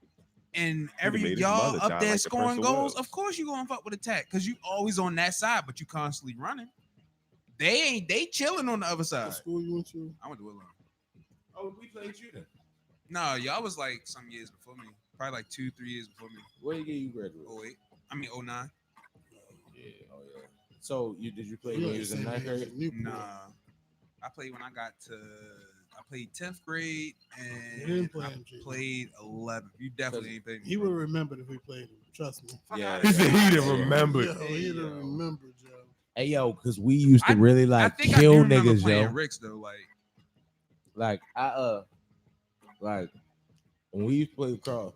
and made every his y'all mother up die there like the scoring Prince of goals, Wales. of course you gonna fuck with attack because you always on that side, but you constantly running. They chilling on the other side. What school you went to? I went to Woodlawn. Oh, we played you then. No, y'all was like some years before me. Probably like 2-3 years before me. What year you graduated? 08. I mean 09. Yeah. Oh yeah. So did you play You when ain't you was in same ninth age grade? as Newport. Nah. I played when I got to I played 10th grade You and didn't play I him, G. played 11. You definitely ain't played me. He would have remembered if we played him. Trust me. Fuck Yeah. outta He here. said he didn't remember. Yo, he'd have remembered, Joe. Hey yo, because we used to I- really I like think I do kill remember niggas, playing yo. Ricks though. Like like when we used to play lacrosse,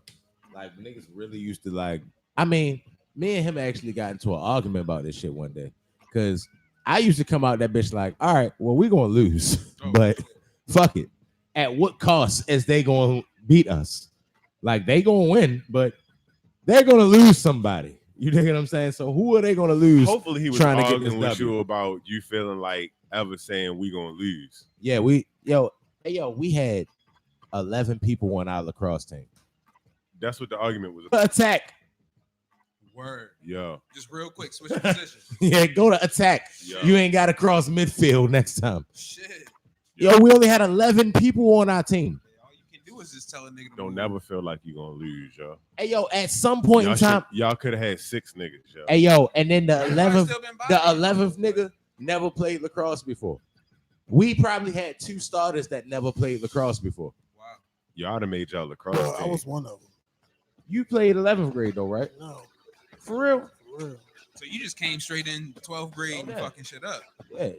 like niggas really used to like. I mean, me and him actually got into an argument about this shit one day because I used to come out that bitch like, all right, well we gonna lose, Oh. but fuck it. At what cost is they gonna beat us? Like they gonna win, but they're gonna lose somebody. You dig what I'm saying? So who are they gonna lose? Hopefully he was trying to get arguing this with W. you about you feeling like ever saying we gonna lose. Yeah, we had 11 people on our lacrosse team. That's what the argument was about. Attack. Word. Yo, Just real quick, switch position. Yeah, go to attack. yo. You ain't got to cross midfield next time. Shit. Yo, we only had 11 people on our team. All you can do is just tell a nigga to Don't move. never feel like you gonna lose, yo. Hey, yo, at some point in time, y'all could have had 6 niggas, yo. hey, yo, and then the You probably 11th, still been the bothering. 11th nigga never played lacrosse before. We probably had 2 starters that never played lacrosse before. Wow. Y'all done made y'all lacrosse Bro, I team. was one of them. You played 11th grade though, right? No, For real? for real. So you just came straight in 12th grade and Okay. fucking shit up. Yeah.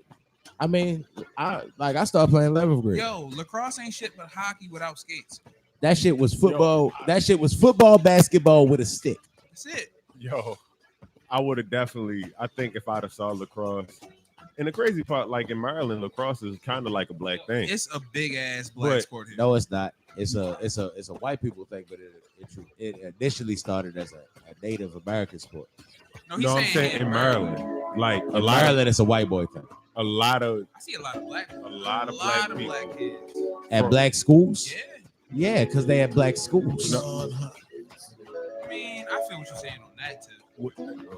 I mean, I started playing 11th grade. Yo, lacrosse ain't shit but hockey without skates. That shit was football. That shit was football, basketball with a stick. That's it. Yo, I would have definitely. I think if I'd have saw lacrosse, and the crazy part, like in Maryland, lacrosse is kind of like a black thing. It's a big ass black But- sport here. No, it's not. It's a white people thing, but it initially started as a Native American sport. No, he's No, I'm saying here in Maryland, like a In lot Maryland, it's a white boy thing. of a lot of I see a lot of black. A lot of black people. black kids. At Bro. black schools, Yeah. yeah, because they had black schools. John Hopkins. I mean, I feel what you're saying on that too.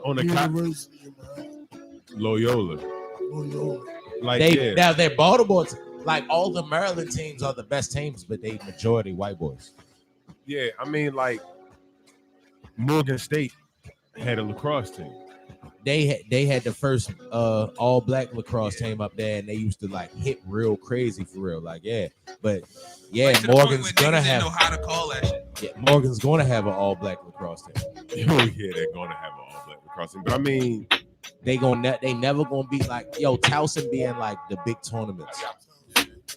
on the cop University of Maryland. Loyola. Loyola. Like They yeah, now they're Baltimore. Like all the Maryland teams are the best teams, but they majority white boys. yeah. I mean, like Morgan State had a lacrosse team. They had the first all black lacrosse team up there, and they used to like hit real crazy for real. Like yeah, but yeah, Like, to the point Morgan's where gonna niggas didn't have know how to call that shit. yeah, Morgan's gonna have an all black lacrosse team. Oh yeah, they're gonna have an all black lacrosse team. But I mean, They never gonna be like yo Towson being like the big tournaments.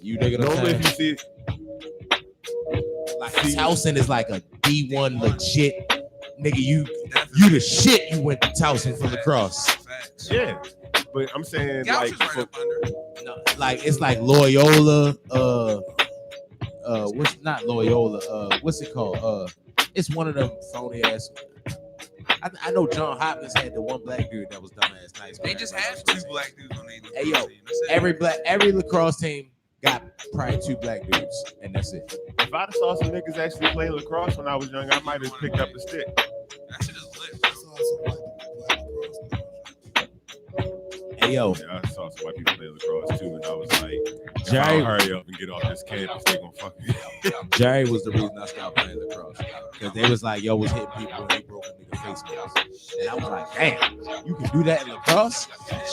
You dig what I'm normally saying? if you see Like Towson is like a D1 legit nigga. You the shit. You went to Towson for lacrosse. Facts. yeah, but I'm saying Gouch like is right for- up under. No, like it's like Loyola. What's not Loyola? What's it called? It's one of them phony ass. I know John Hopkins had the one black dude that was dumbass nice. They just have 2 black dudes on their Hey, yo, team. That's it. every lacrosse team got probably 2 black dudes, and that's it. if I'd have saw some niggas actually play lacrosse when I was young, I might have picked up the stick. That shit is lit, bro. I saw some white people play lacrosse. Hey yo, Yeah, I saw some white people play lacrosse too, and I was like, if I Jerry, don't hurry up and get off this campus, they gonna fuck me. Jerry was the reason I stopped playing lacrosse because they was like, yo, was hitting people and he broke a nigga face mask. And I was like, damn, you can do that in lacrosse?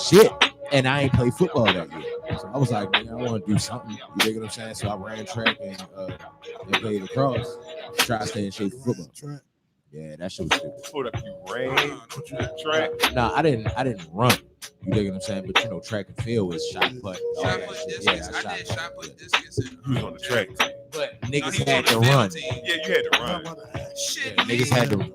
Shit. And I ain't play football that year. So I was like, man, I want to do something. You dig what I'm saying? So I ran track and played lacrosse. Try to stay in shape for football. Track. Yeah, that shit was stupid. Hold up, you ran track. No, I didn't run. You dig what I'm saying? But you know, track and field is shot put. all Shot that put shit. distance. Yeah, I did shot put distance. And, You was on the track team. But no, niggas he was had on to the field run. team. Yeah, you had to How run. about that? Shit, Yeah, niggas man. had to. Run.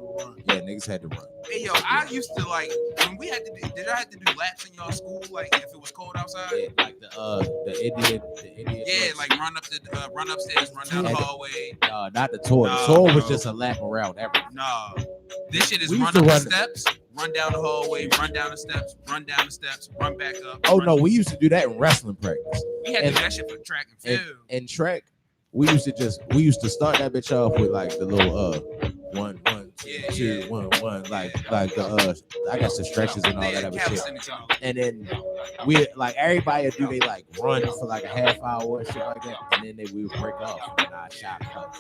Yeah, niggas had to run. Hey yo, I used to like when we had to do. Did y'all have to do laps in y'all school? Like if it was cold outside? Yeah, like the Indian. Yeah, like run upstairs, run down the Yeah. hallway. Not the tour. Nah, The tour was bro. just a lap around everything. Nah, this shit is We run used up to the run- steps. run down the hallway, run down the steps, run down the steps, run back up. Oh run no, through- we used to do that in wrestling practice. We had to and- do that shit for track and field. And track, we used to start that bitch off with like the little 1 1 2 1 1 like the I got the stretches and all They that had other shit. calisthenics all. And then we like everybody would do they like run for like a half hour and shit like that, and then we would break off and I shot cut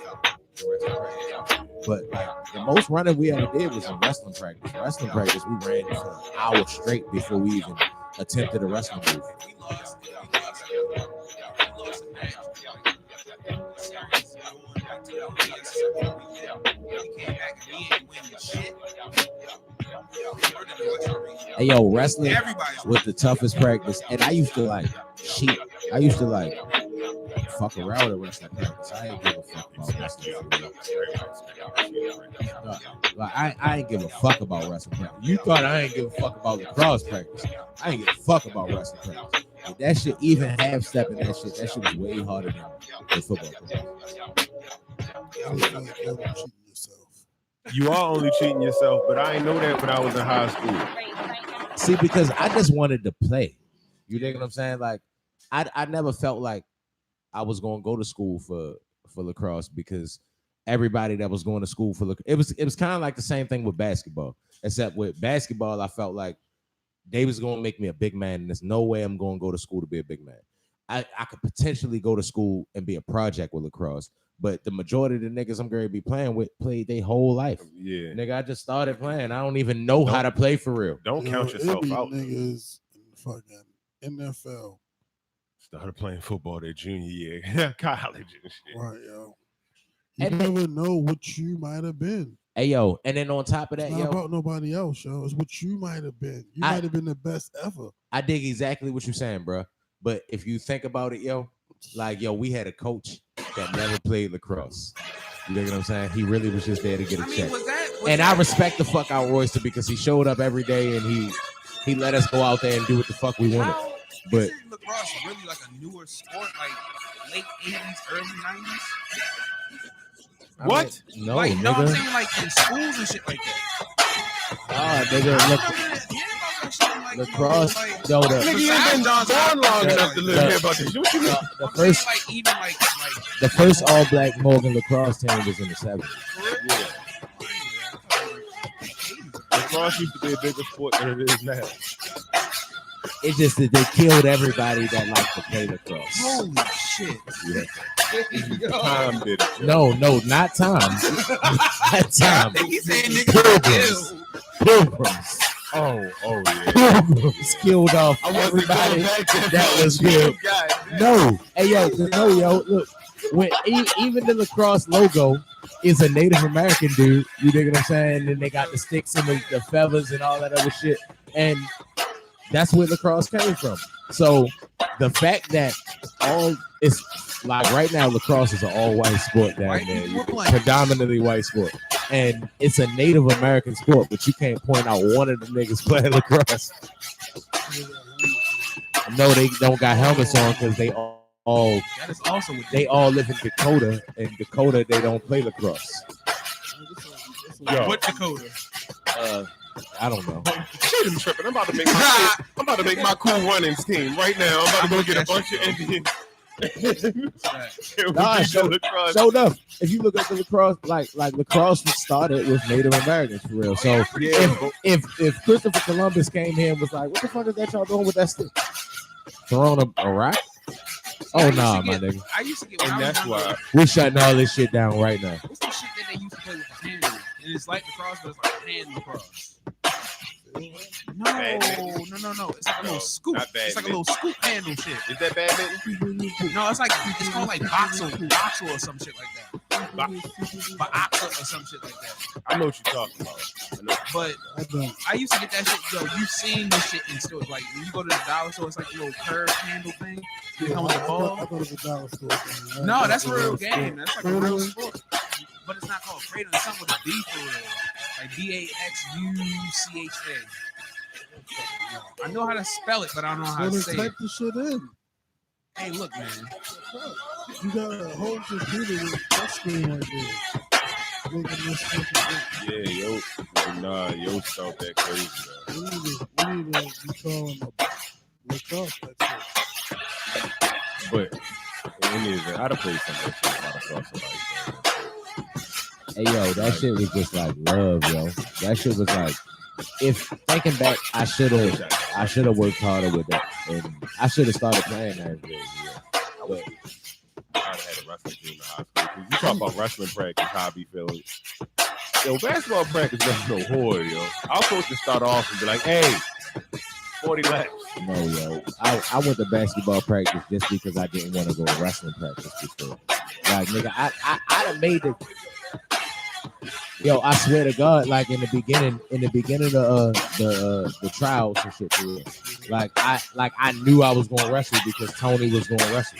the rest of the practice. But like the most running we ever did was in wrestling practice. Wrestling practice, we ran for an hour straight before we even attempted a wrestling move. We lost a match. We came back and we ain't winning shit. Hey yo, wrestling Everybody's was the toughest practice, and I used to like cheat. I used to like fuck around at wrestling practice. I ain't give a fuck about wrestling. Like I ain't give a fuck about wrestling practice. You thought I ain't give a fuck about lacrosse practice. I ain't give a fuck about wrestling practice. But that shit, even half stepping that shit was way harder than football practice. I was like, yo, cheating yourself. You are only cheating yourself, but I ain't know that when I was in high school. See, because I just wanted to play. You dig what I'm saying? Like, I never felt like I was going to go to school for lacrosse because everybody that was going to school for it was kind of like the same thing with basketball. Except with basketball, I felt like they was going to make me a big man, and there's no way I'm going to go to school to be a big man. I could potentially go to school and be a project with lacrosse, but the majority of the niggas I'm going to be playing with played their whole life. Yeah. Nigga, I just started playing. I don't even know how to play for real. Don't count yourself out. Niggas in the fucking NFL. Started playing football their junior year, college and shit. Right, yo. You never know what you might have been. Hey, yo, and then on top of that, It's not yo, about nobody else, yo. It's what you might have been. You might have been the best ever. I dig exactly what you're saying, bro. But if you think about it, yo, like, yo, we had a coach that never played lacrosse. You know what I'm saying? He really was just there to get a check. I respect the fuck out Royster because he showed up every day and he let us go out there and do what the fuck we wanted. But isn't lacrosse really like a newer sport, like late 80s, early 90s? What? No, like, nigga. no, I'm saying like in schools and shit like that. Nigga, look, lacrosse, yo, the Nigga, you ain't been born long enough to live about this. What you mean? the first, like even like the first all black Morgan lacrosse team was in the 70s. Yeah. Lacrosse used to be a bigger sport than it is now. It's just that they killed everybody that liked to play lacrosse. holy shit. Yeah. Time did it. No, not Tom. Not Tom. He's saying niggas Pilgrims. Oh yeah. Pilgrims killed off everybody that was good. No, hey yo, look. When even the lacrosse logo is a Native American dude, you dig what I'm saying? And they got the sticks and the feathers and all that other shit, and that's where lacrosse came from. So the fact that it's like right now, lacrosse is an all-white sport down there, predominantly white sport, and it's a Native American sport, but you can't point out one of the niggas playing lacrosse. No, they don't got helmets on because they all that is also they all live in Dakota. In Dakota, they don't play lacrosse. Yo. What Dakota? I don't know. Shit, I'm tripping. I'm about to make my cool runnings team right now. I'm about to go get a bunch of Indians. Nah, showed up. If you look at the lacrosse, like lacrosse started with Native Americans for real. So if Christopher Columbus came here and was like, "What the fuck is that y'all doing with that stick? Throwing a rock?" Oh nah, my nigga. I used to get, And that's why We're shutting all this shit down right now. What's the shit that they used to play with the handle? And it's like lacrosse, but it's like a hand lacrosse. No. It's like a little scoop. not It's like a little scoop handle shit. is that badminton? No, it's called like boxer or some shit like that. Boxer or some shit like that. I know what you're talking about. I know. But I used to get that shit. Yo, you've seen this shit in stores. Like when you go to the dollar store, it's like a little curved handle thing. You come with the I ball. go to the dollar store. No, that's a real game. That's like a real sport. But it's not called Freedom. It's something with a D for real. Like DAXUCHA. I know how to spell it, but I don't know how to say it. Type the shit in. Hey, look, man. You got a whole computer with a touch screen right there. making this fucking. Yo felt that crazy though. We need to be calling the lacrosse experts. But in any event, I'd have played some of that shit if I'd have felt somebody Hey yo, that shit was just like love, yo. That shit was like, if thinking back, I should have worked harder with that, and I should have started playing that shit. Yeah. But I'd have had a wrestling team in high school. 'Cause you talk about wrestling practice, hobby feeling. Yo, basketball practice wasn't no horror, yo. I was supposed to start off and be like, hey, 40 laps. no, yo, I went to basketball practice just because I didn't want to go to wrestling practice before. Like nigga, I'd have made it. Yo, I swear to God, like in the beginning of the trials and shit, for real. Like I knew I was going to wrestle because Tony was going to wrestle.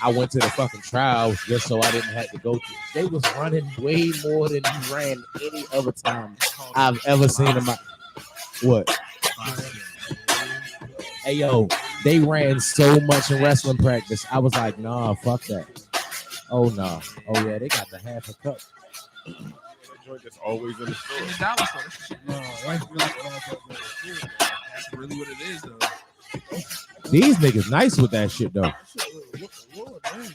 I went to the fucking trials just so I didn't have to go to. They was running way more than you ran any other time I've ever seen in my. What? Hey yo, they ran so much in wrestling practice. I was like, nah, fuck that. Oh nah. Oh yeah, they got the half a cup. That joint that's always in the store. In the dollar store. That's shit. No, that's That's really what it is, though. These niggas nice with that shit though. Lord, dangerous.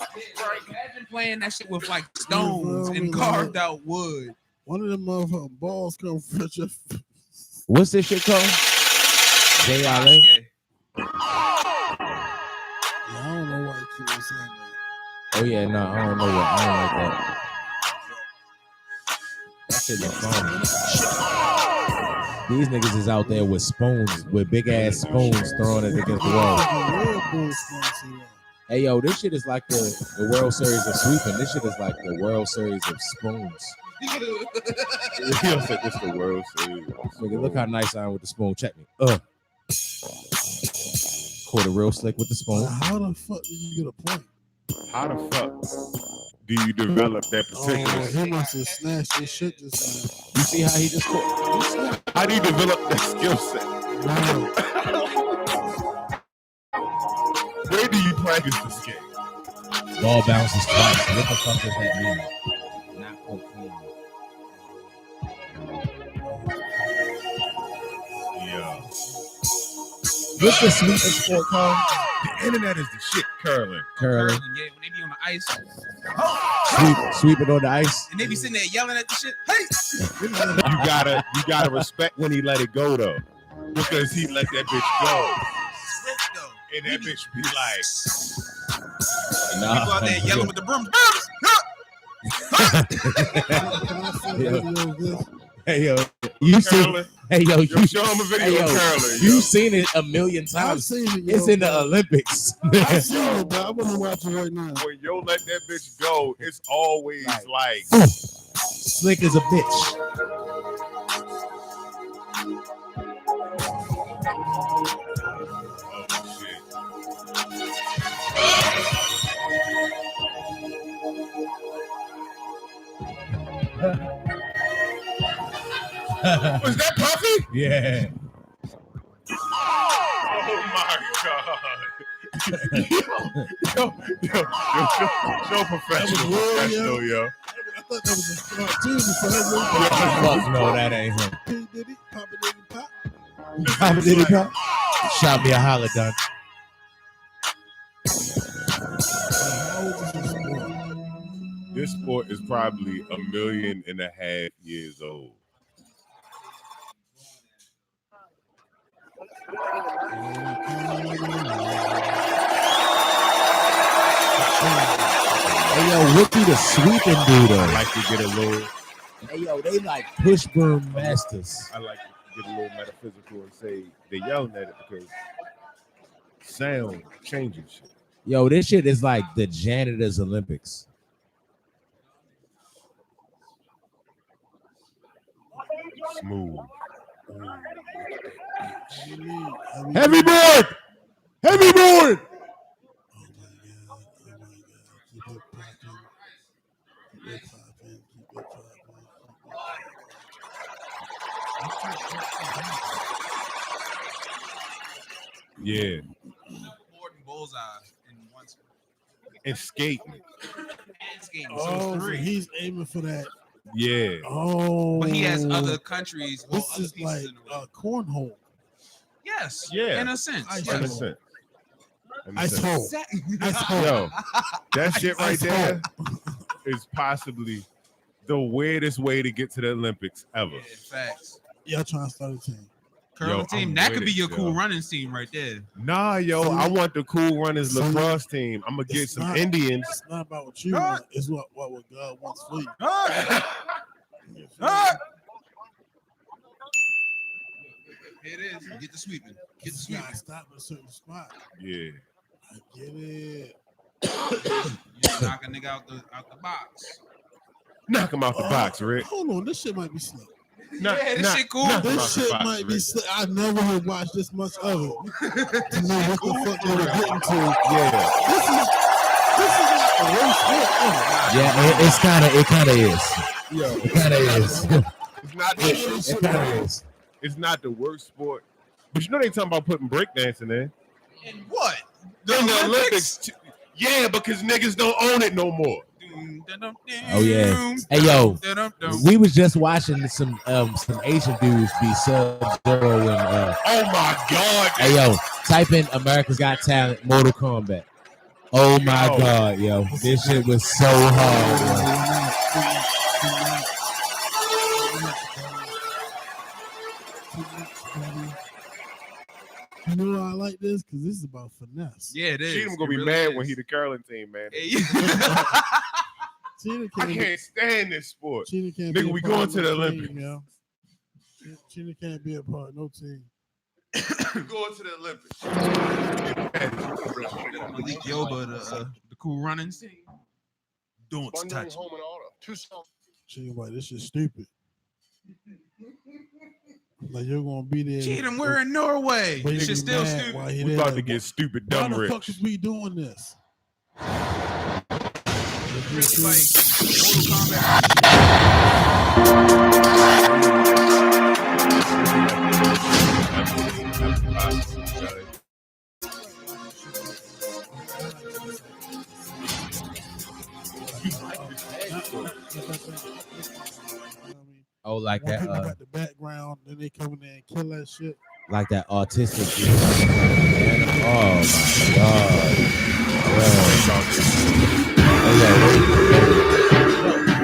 Right, imagine playing that shit with like stones and carved out wood. One of them motherfucking balls come from just. What's this shit called? JLA? Okay. I don't know why you keep saying that. Oh yeah, no, I don't know what. I don't like that. That shit look fun. These niggas is out there with spoons, with big ass spoons throwing it against the wall. Hey yo, this shit is like the World Series of sweeping. This shit is like the World Series of spoons. It's the World Series. Nigga, look how nice I am with the spoon. Check me. Caught it real slick with the spoon. How the fuck did you get a point? How the fuck do you develop that particular? He must have snatched his shit just now. You see how he just caught? How do you develop that skill set? Wow. Where do you practice this game? Ball bounces twice. What the fuck does that mean? Not cocaine. Yeah. What's the sweetest sport called? The internet is the shit, curling. Curling. Yeah, when they be on the ice Sweep it on the ice. and they be sitting there yelling at the shit. Hey! You gotta respect when he let it go though, because he let that bitch go, Swift, though. and that bitch be like, Nah. People out there yelling with the brooms. Can I see a video of this? Hey yo, you see? curling. Hey yo, Yo, show him a video of curling. you seen it a million I've times. seen it. It's in the Olympics. I've seen it, but I want to watch it right now. When yo let that bitch go, it's always like, Slick as a bitch. oh shit. Was that Puffy? Yeah. Oh my god. Show professional, yo. I thought that was a cartoon. So that Fuck no, that ain't him. P. Diddy, Papa Diddy, Pop. Papa Diddy Pop. Shot me a holler done. How old is this boy? This sport is probably 1.5 million years old. Hey yo, what do the sweeping do though? I like to get a little. Hey yo, they like push broom masters. I like to get a little metaphysical and say they're yelling at it because sound changes. Yo, this shit is like the janitor's Olympics. Smooth. Heavy board! Heavy board! Yeah. More than bullseye in one sport. and skating. And skating. So Oh, so 3. he's aiming for that. Yeah. Oh, But he has other countries. Well, This other is pieces like in the way. cornhole. Yes. Yeah. In a sense. Ice In a Yes. sense. Ice hole. Ice hole. Yo, that shit right Ice there is possibly the weirdest way to get to the Olympics ever. Yeah, facts. Y'all trying to start a team. Curling Yo, team. I'm That with could be it, your yo. cool running team right there. Nah, yo, I want the Cool Runners See? lacrosse team. I'm gonna get It's some not- Indians. It's not about what you want. It's what God wants for you. Here it is. Get the sweeping. Get the You gotta sweeping. stop at a certain spot. Yeah. I get it. You just knock a nigga out the box. Knock him out the box, Rick. Hold on, this shit might be slow. Yeah, this shit cool. knock him out This the shit box, might be Rick. slow. I never have watched this much of it to know what the fuck they were getting to. Yeah. This is like a race sport. Yeah, it kind of is. Yo, It kind of is. it's not It kind of is. it's not the worst sport. But you know they talking about putting breakdancing in. And what? In the Olympics. Yeah, because niggas don't own it no more. Oh yeah. Hey yo, we was just watching some Asian dudes be Sub-Zero and Oh my God. hey yo, type in America's Got Talent Mortal Kombat. Oh my Yo. God, yo, this shit was so hard. You know why I like this? Because this is about finesse. Yeah, it is. Cheatham gonna It be really mad is. when he the curling team, man. Yeah. Cheetah I can't, can't stand this sport. Cheetah can't Nigga, be a we part going of to no the team, Olympics. yo. Cheetah can't be a part of no team. Going to the Olympics. Malik Yoba, the cool running team. Don't touch me. Cheetah like, this shit stupid. Like, you're going to be there. Cheatham, we're in Norway. But This you shit's be still mad stupid. while he We there, about to like, get stupid why dumb the rich. fuck is we doing this? Really like Mortal Kombat. Oh, like When that, people got the background, then they come in there and kill that shit. like that autistic. Oh my God. Hey, yo,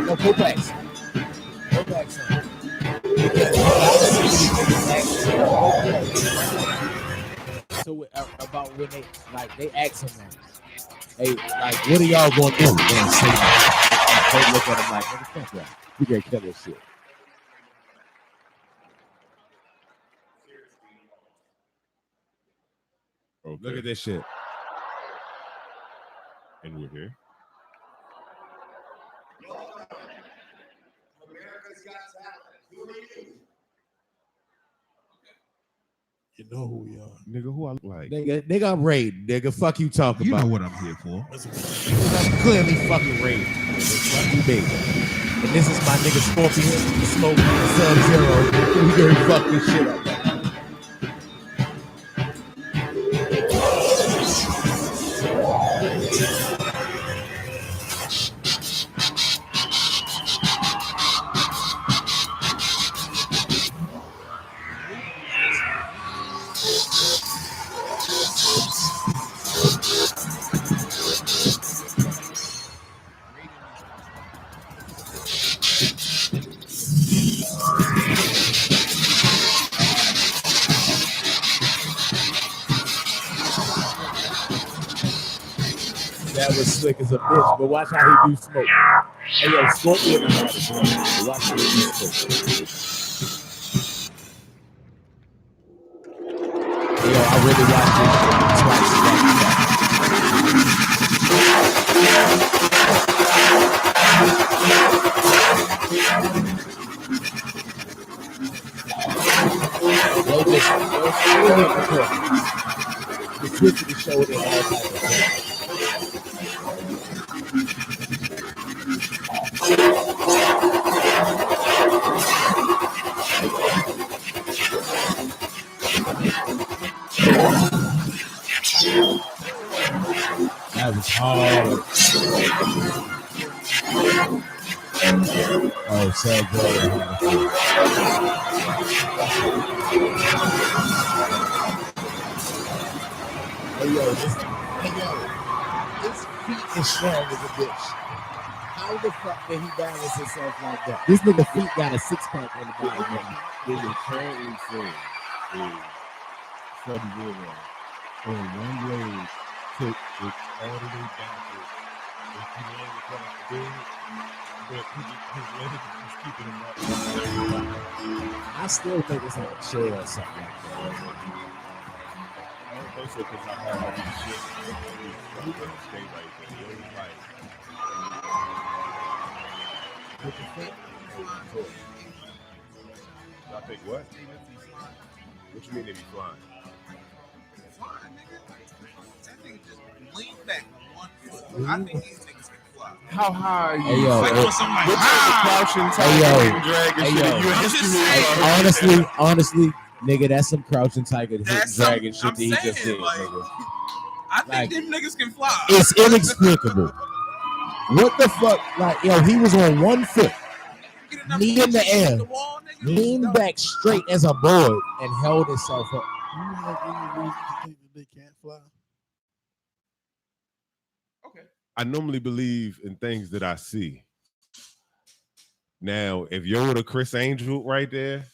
no, go back. Go back, son. So about when they ask him, hey, like, what are y'all gonna do? Gonna say that. They look at him like, what the fuck, y'all? You gotta kill this shit. Okay. Look at this shit. And we're here. You know who we are. Nigga, who I look like? Nigga, I'm Raid. Nigga, fuck you talking You about. know what I'm here for. Nigga, I'm clearly fucking Raid. Fuck you, baby. And this is my nigga Scorpion, Smoke, Sub-Zero. We gonna fuck this shit up. That was slick as a bitch, but watch how he do smoke. Hey, yo, Scorpion is hard, bro. Watch how he do smoke. Yo, I really watched it twice. Yo, the twist of the shoulder and all type of stuff. That was hard. Oh, Seth his feet is strong as a bitch. How the fuck did he balance himself like that? This nigga feet got a six-pack on the body. What you're currently saying is some woman on one leg took it all the way backwards. And he landed across the bed, but his leg was keeping him up. I still think it's like a chair or something like that. I don't think so because I had this shit. He couldn't stay right there. It was like, what you think? I think what? What you mean they be flying? That nigga just lean back on one foot. I think these niggas can fly. How high are you? Hey, yo, Like on something like, Crouching, Hey, yo. tiger, dragon Hey, shit. yo. You a I'm history just saying. major. Honestly, nigga, that's some crouching tiger, hidden That's dragon some- shit that he I'm just saying, did, like, nigga. I think Like, them niggas can fly. It's inexplicable. What the fuck? Like, yo, he was on one foot, Get enough knee in the push to hit air, the wall, nigga. leaned No. back straight as a board, and held himself up. You have any reason to think that they can't fly? Okay. I normally believe in things that I see. Now, if you're with a Chris Angel right there,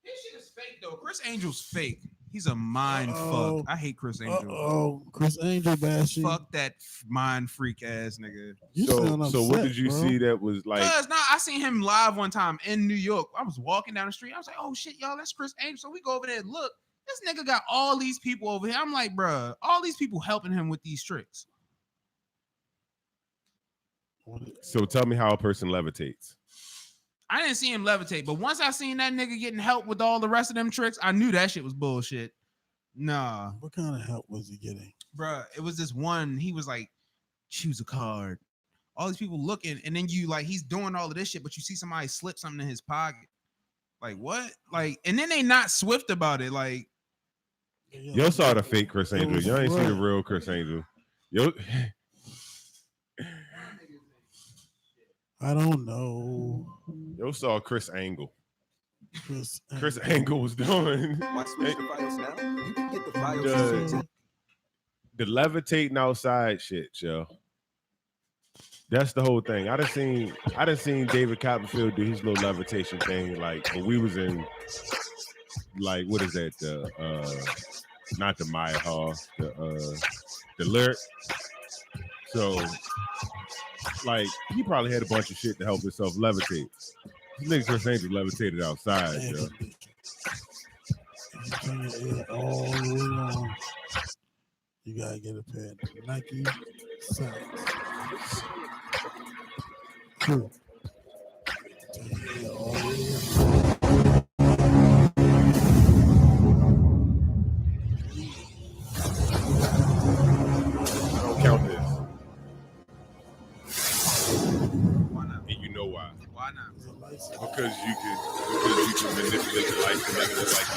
This shit is fake though. Chris Angel's fake. He's a mind Uh-oh. fuck. I hate Chris Angel. Oh, Chris Angel bashing. Fuck that mind freak ass nigga. You so sound upset, what did you bro. see that was like? Cause now I seen him live one time in New York. I was walking down the street. I was like, oh shit, y'all, that's Chris Angel. So we go over there and look. This nigga got all these people over here. I'm like, bruh, all these people helping him with these tricks. So tell me how a person levitates. I didn't see him levitate, but once I seen that nigga getting help with all the rest of them tricks, I knew that shit was bullshit. Nah, What kind of help was he getting? bruh, it was this one. He was like, choose a card. All these people looking, and then you like he's doing all of this shit, but you see somebody slip something in his pocket. Like what? Like, and then they not swift about it. Like, Yo saw the fake Chris Angel. Y'all ain't see the real Chris Angel. Yo, I don't know. yo saw Chris Angle. Chris Angle was doing Watch Switch the Files now. You can get the Files. the levitating outside shit, yo. That's the whole thing. I done seen David Copperfield do his little levitation thing, like when we was in, like, what is that? Not the Maya Hall, the Lyric. So, like, he probably had a bunch of shit to help himself levitate. This nigga Chris Angel levitated outside, yo. All the way on. You gotta get a pair of Nike socks. Cool. All the way I don't count this. why not? And you know why. Why not? Because you can manipulate the life to make it look like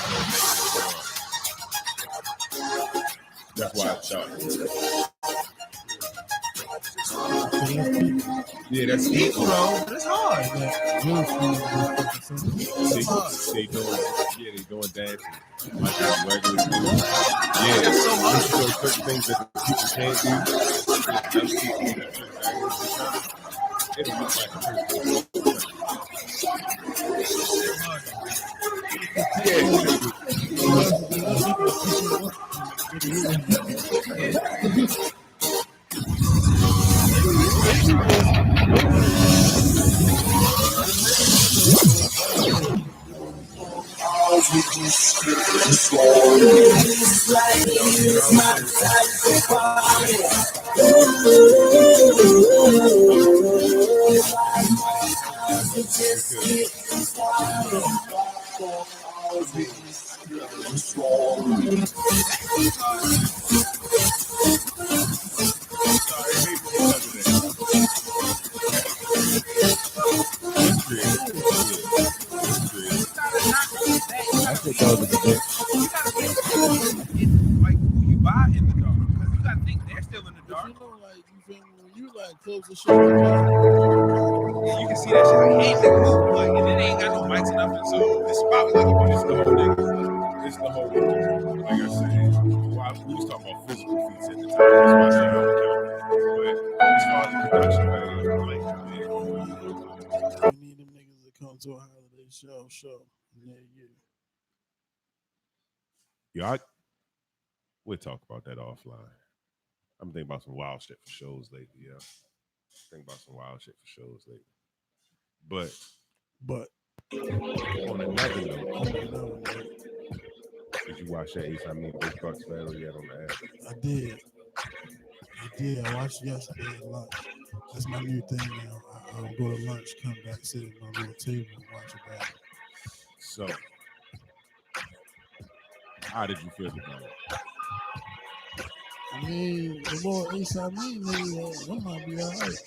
you know things. That's why I shot. Yeah, that's Deep, bro. It's hard. they doing dancing like that regular people. Yeah, That's so hard. so certain things that the people can't do. It looks like You gotta be like who you buy in the dog. Because you gotta gotta think they're still in the If dark. you know, like, you feel me? When you like close the shit like that, Yeah, you can see that shit. Like, hey, nigga, move. Like, and then they ain't got no mics or nothing, so it's spot like you It's just the whole nigga. It's the whole, like I said, we was talking about physical feats at the time. That's why I said I don't count that. But as far as production value, I'm like, man, we need them niggas to come to a holiday show near you. yeah, we'll talk about that offline. I'm thinking about some wild shit for shows lately. Yeah, thinking about some wild shit for shows lately. But on another note, did you watch that Ace I Mean Big Bucks battle yet on the app? I did. I watched yesterday at lunch. That's my new thing now. I go to lunch, come back, sit at my little table, and watch a battle. So, how did you feel about it? I mean, the little Ace I Mean nigga, that might be all right.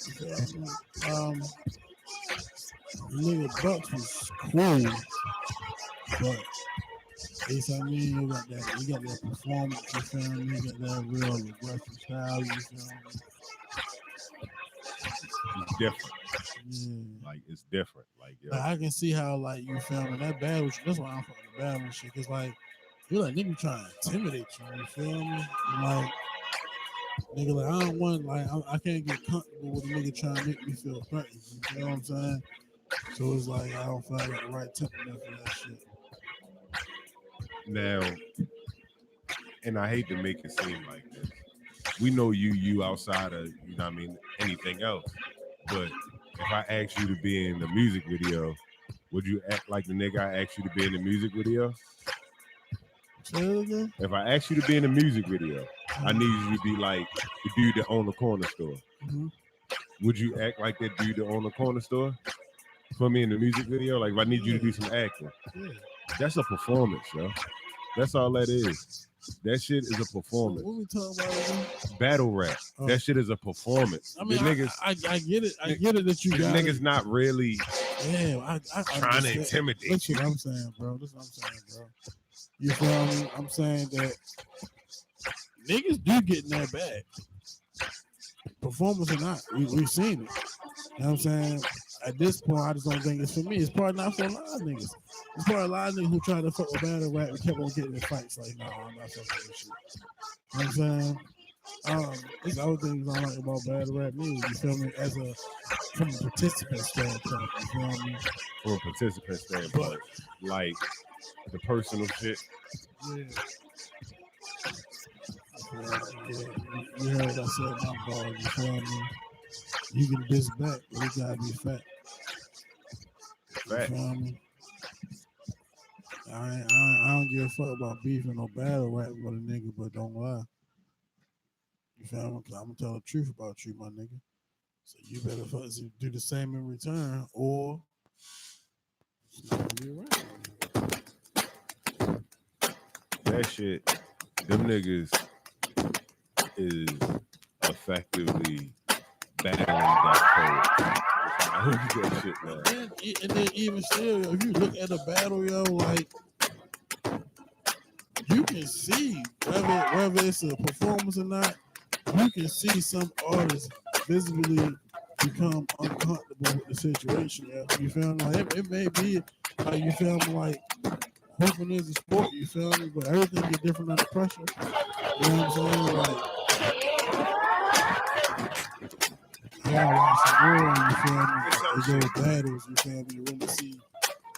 The nigga Bucks was cool, but Ace I Mean, you got that performance, you feel me? You got that real aggressive style, you feel me? It's different. Yeah. Like, it's different. Like, yo, Like, I can see how, like, you feel me? That battle, that's why I'm fucking the battle and shit. Cause like, you're like, nigga trying to intimidate you, you feel me? And like, nigga, like, I don't want, like, I can't get comfortable with a nigga trying to make me feel threatened. You know what I'm saying? So it's like, I don't feel like I got the right temperament for that shit. now, and I hate to make it seem like this. We know you outside of, you know what I mean, anything else. But if I asked you to be in the music video, would you act like the nigga I asked you to be in the music video? Say it again? If I asked you to be in the music video, I need you to be like the dude that owned the corner store. Mm-hmm. Would you act like that dude that owned the corner store for me in the music video? Like if I need you to do some acting. Yeah. That's a performance, yo. That's all that is. That shit is a performance. What we talking about again? Battle rap. That shit is a performance. I mean, the niggas, I get it. I get it that you the got niggas not really I trying to intimidate That's you. what I'm saying, bro. That's what I'm saying, bro. You feel me? I'm saying that niggas do get in that bag. Performance or not, we've seen it. You know what I'm saying? At this point, I just don't think it's for me. It's probably not for a lot of niggas. It's probably a lot of niggas who try to fuck with battle rap and kept on getting in fights. Like, no, I'm not fucking with shit. You know what I'm saying? There's other things I like about battle rap music. You feel me? From a participant standpoint. You feel me? From a participant standpoint, like the personal shit. Yeah. You heard what I said, my ball. You feel me? You can diss back, but it gotta be fat. You feel me? I don't give a fuck about beefing or battle rap with a nigga, but don't lie. You feel me? Cause I'm gonna tell the truth about you, my nigga. So you better do the same in return, or it's not gonna be right. That shit, them niggas is effectively battling that code. That shit, man. And then even still, if you look at a battle, yo, like you can see whether it's a performance or not, you can see some artists visibly become uncomfortable with the situation. Yeah? You feel me? Like it may be like, you feel me, like hooping is a sport, you feel me? But everything get different under pressure. You know what I'm saying? Like I gotta watch the world, you feel me? Those battles, you feel me, to really see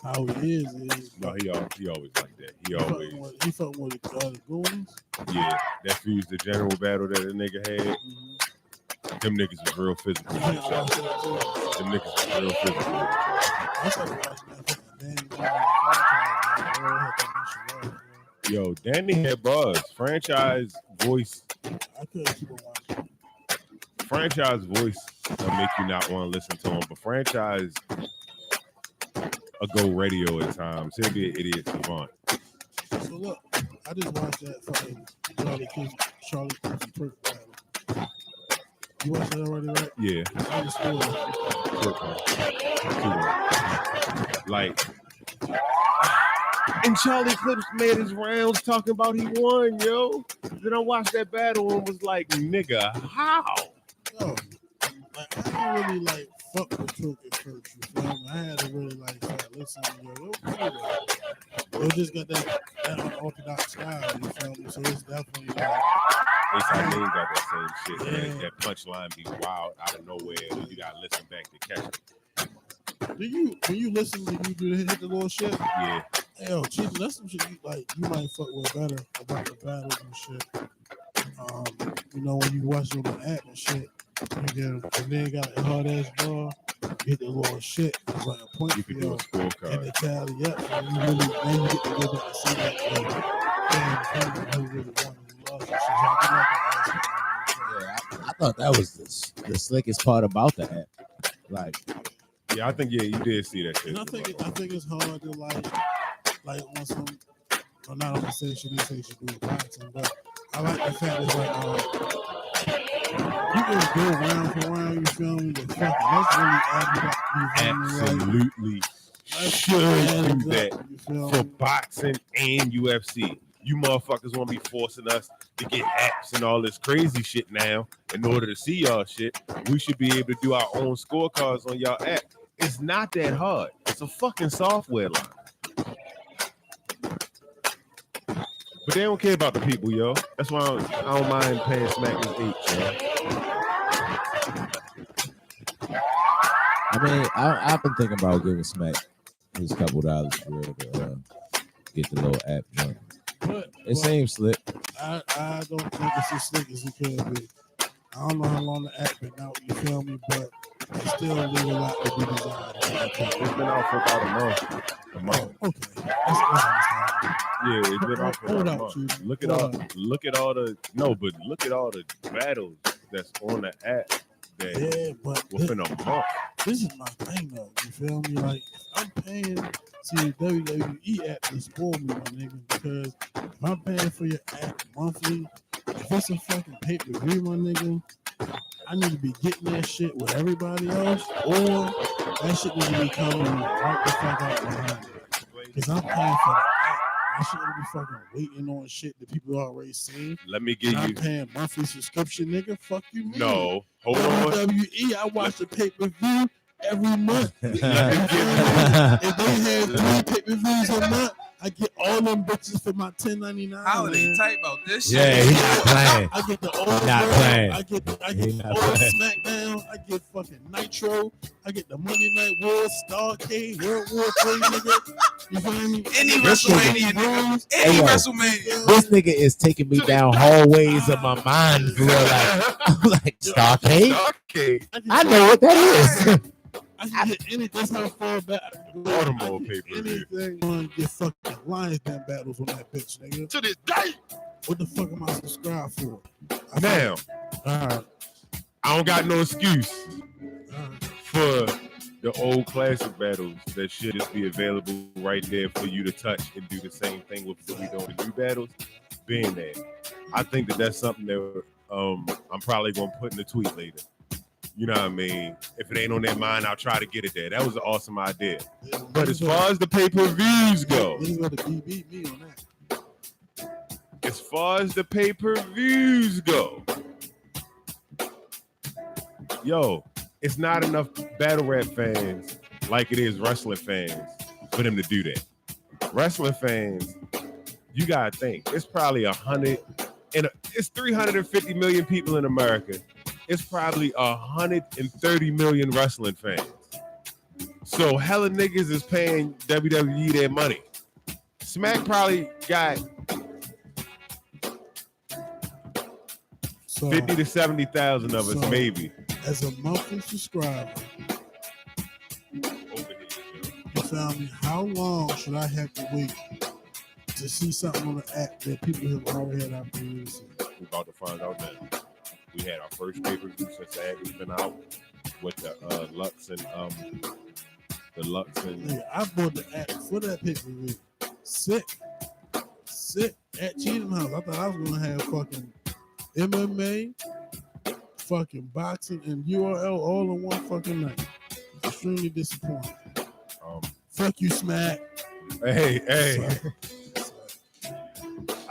how he is. No, he always like that. He fought with the Goonies. Yeah, that Fuse the General battle that the nigga had. Mm-hmm. Them niggas was real physical. Them niggas was real physical. I started watching that. Yo, Danny had buzz. Franchise voice. I couldn't keep on watching. Franchise voice will make you not want to listen to him, but Franchise a go radio at times. He'll be an idiot savant. So look, I just watched that fucking Charlie Clemson Perk battle. You watched that already, right? Yeah. I just like, and Charlie Clips made his rounds talking about he won, yo. Then I watched that battle and was like, nigga, how? Yo, like, I didn't really like fuck with Took at first. You feel me? I had to really like start listening. Yo, it just got that unorthodox style. You feel me? So it's definitely like. Ace Amin got that same shit. Yeah. Man. That punchline be wild out of nowhere, and you gotta listen back to catch it. When you listen, do you hit the little shit? Yeah. Yo, Jesus, that's some shit you might fuck with better about the battles and shit. When you watch it on the app and shit, you get and then got a hard ass bar, get the little shit, it's like a point You for can do a and scorecard. they tally up, and you really now you get to go back and see that who really won and lost and shit. So I I thought that was the slickest part about the app. Like, Yeah, I think you did see that shit. and I think it's hard to like on some. Well, not on the say she didn't say she do boxing, but I like the fact it's like you can go round for round. You feel me? But fuck it, that's really added up. You feel me? Like, Absolutely that's should added do that up, you feel for me? boxing and UFC. You motherfuckers want to be forcing us to get apps and all this crazy shit now in order to see y'all shit. We should be able to do our own scorecards on y'all app. It's not that hard. It's a fucking software line. But they don't care about the people, yo. That's why I don't mind paying Smack his H, yo. I mean, I've been thinking about giving Smack his couple dollars for real to get the little app joint. It seems slick. I don't think it's as slick as it could be. I don't know how long the app been out, you feel me? But it's still leave a lot to be desired. It's been out for about a month. Okay. That's understandable. Yeah, it's been out for Hold about a out, month. Chief. Look at all the battles that's on the app that but within a month. This is my thing though. You feel me? Like I'm paying to WWE app to spoil me, my nigga, because if I'm paying for your app monthly, if it's a fucking pay-per-view, my nigga, I need to be getting that shit with everybody else, or that shit need to be coming right the fuck out behind me. Because I'm paying for the app. I shouldn't be fucking waiting on shit that people already seen. Let me give I'm you paying monthly subscription, nigga. Fuck you, man. no. Hold on. WWE, I watch the pay-per-view every month. Let me If they have 3 pay-per-views a month, I get all them bitches for my $10.99. How are they tight about this shit? Yeah, he's not playing. I get the old Not girl, playing. I get the not old playing. SmackDown. I get fucking Nitro. I get the Monday Night War, Starcade, World War III, nigga. You feel me? Any This WrestleMania, nigga. Any Hey, yo. WrestleMania. This nigga is taking me down hallways of my mind for real. I'm like Starcade. Okay. I know what that is. I can get anything. That's how far back. Baltimore pay-per-view. Anything. I want to get fucking Lions Den battles on that bitch, nigga. To this day. What the fuck am I subscribed for? Now, All right. I don't got no excuse All right. for the old classic battles that should just be available right there for you to touch and do the same thing with what we doing the new battles. Being there, I think that's something that I'm probably gonna put in the tweet later. You know what I mean? If it ain't on their mind, I'll try to get it there. That was an awesome idea. But as far as the pay-per-views go, He's going to beat me on that. as far as the pay-per-views go, yo, it's not enough battle rap fans like it is wrestling fans for them to do that. Wrestling fans, you gotta think, it's probably 350 million people in America. It's probably 130 million wrestling fans. So hella niggas is paying WWE their money. Smack probably got 50 to 70,000 of us, maybe. As a monthly subscriber, Over here, yo. you feel me? How long should I have to wait to see something on the app that people have already had opportunity to see? We're about to find out now. We had our first pay-per-view since the ad has been out with the Lux and Nigga, I bought the app for that pay-per-view. Sick at Cheatham House. I thought I was gonna have fucking MMA, fucking boxing, and URL all in one fucking night. Extremely disappointed. Fuck you, Smack. Hey.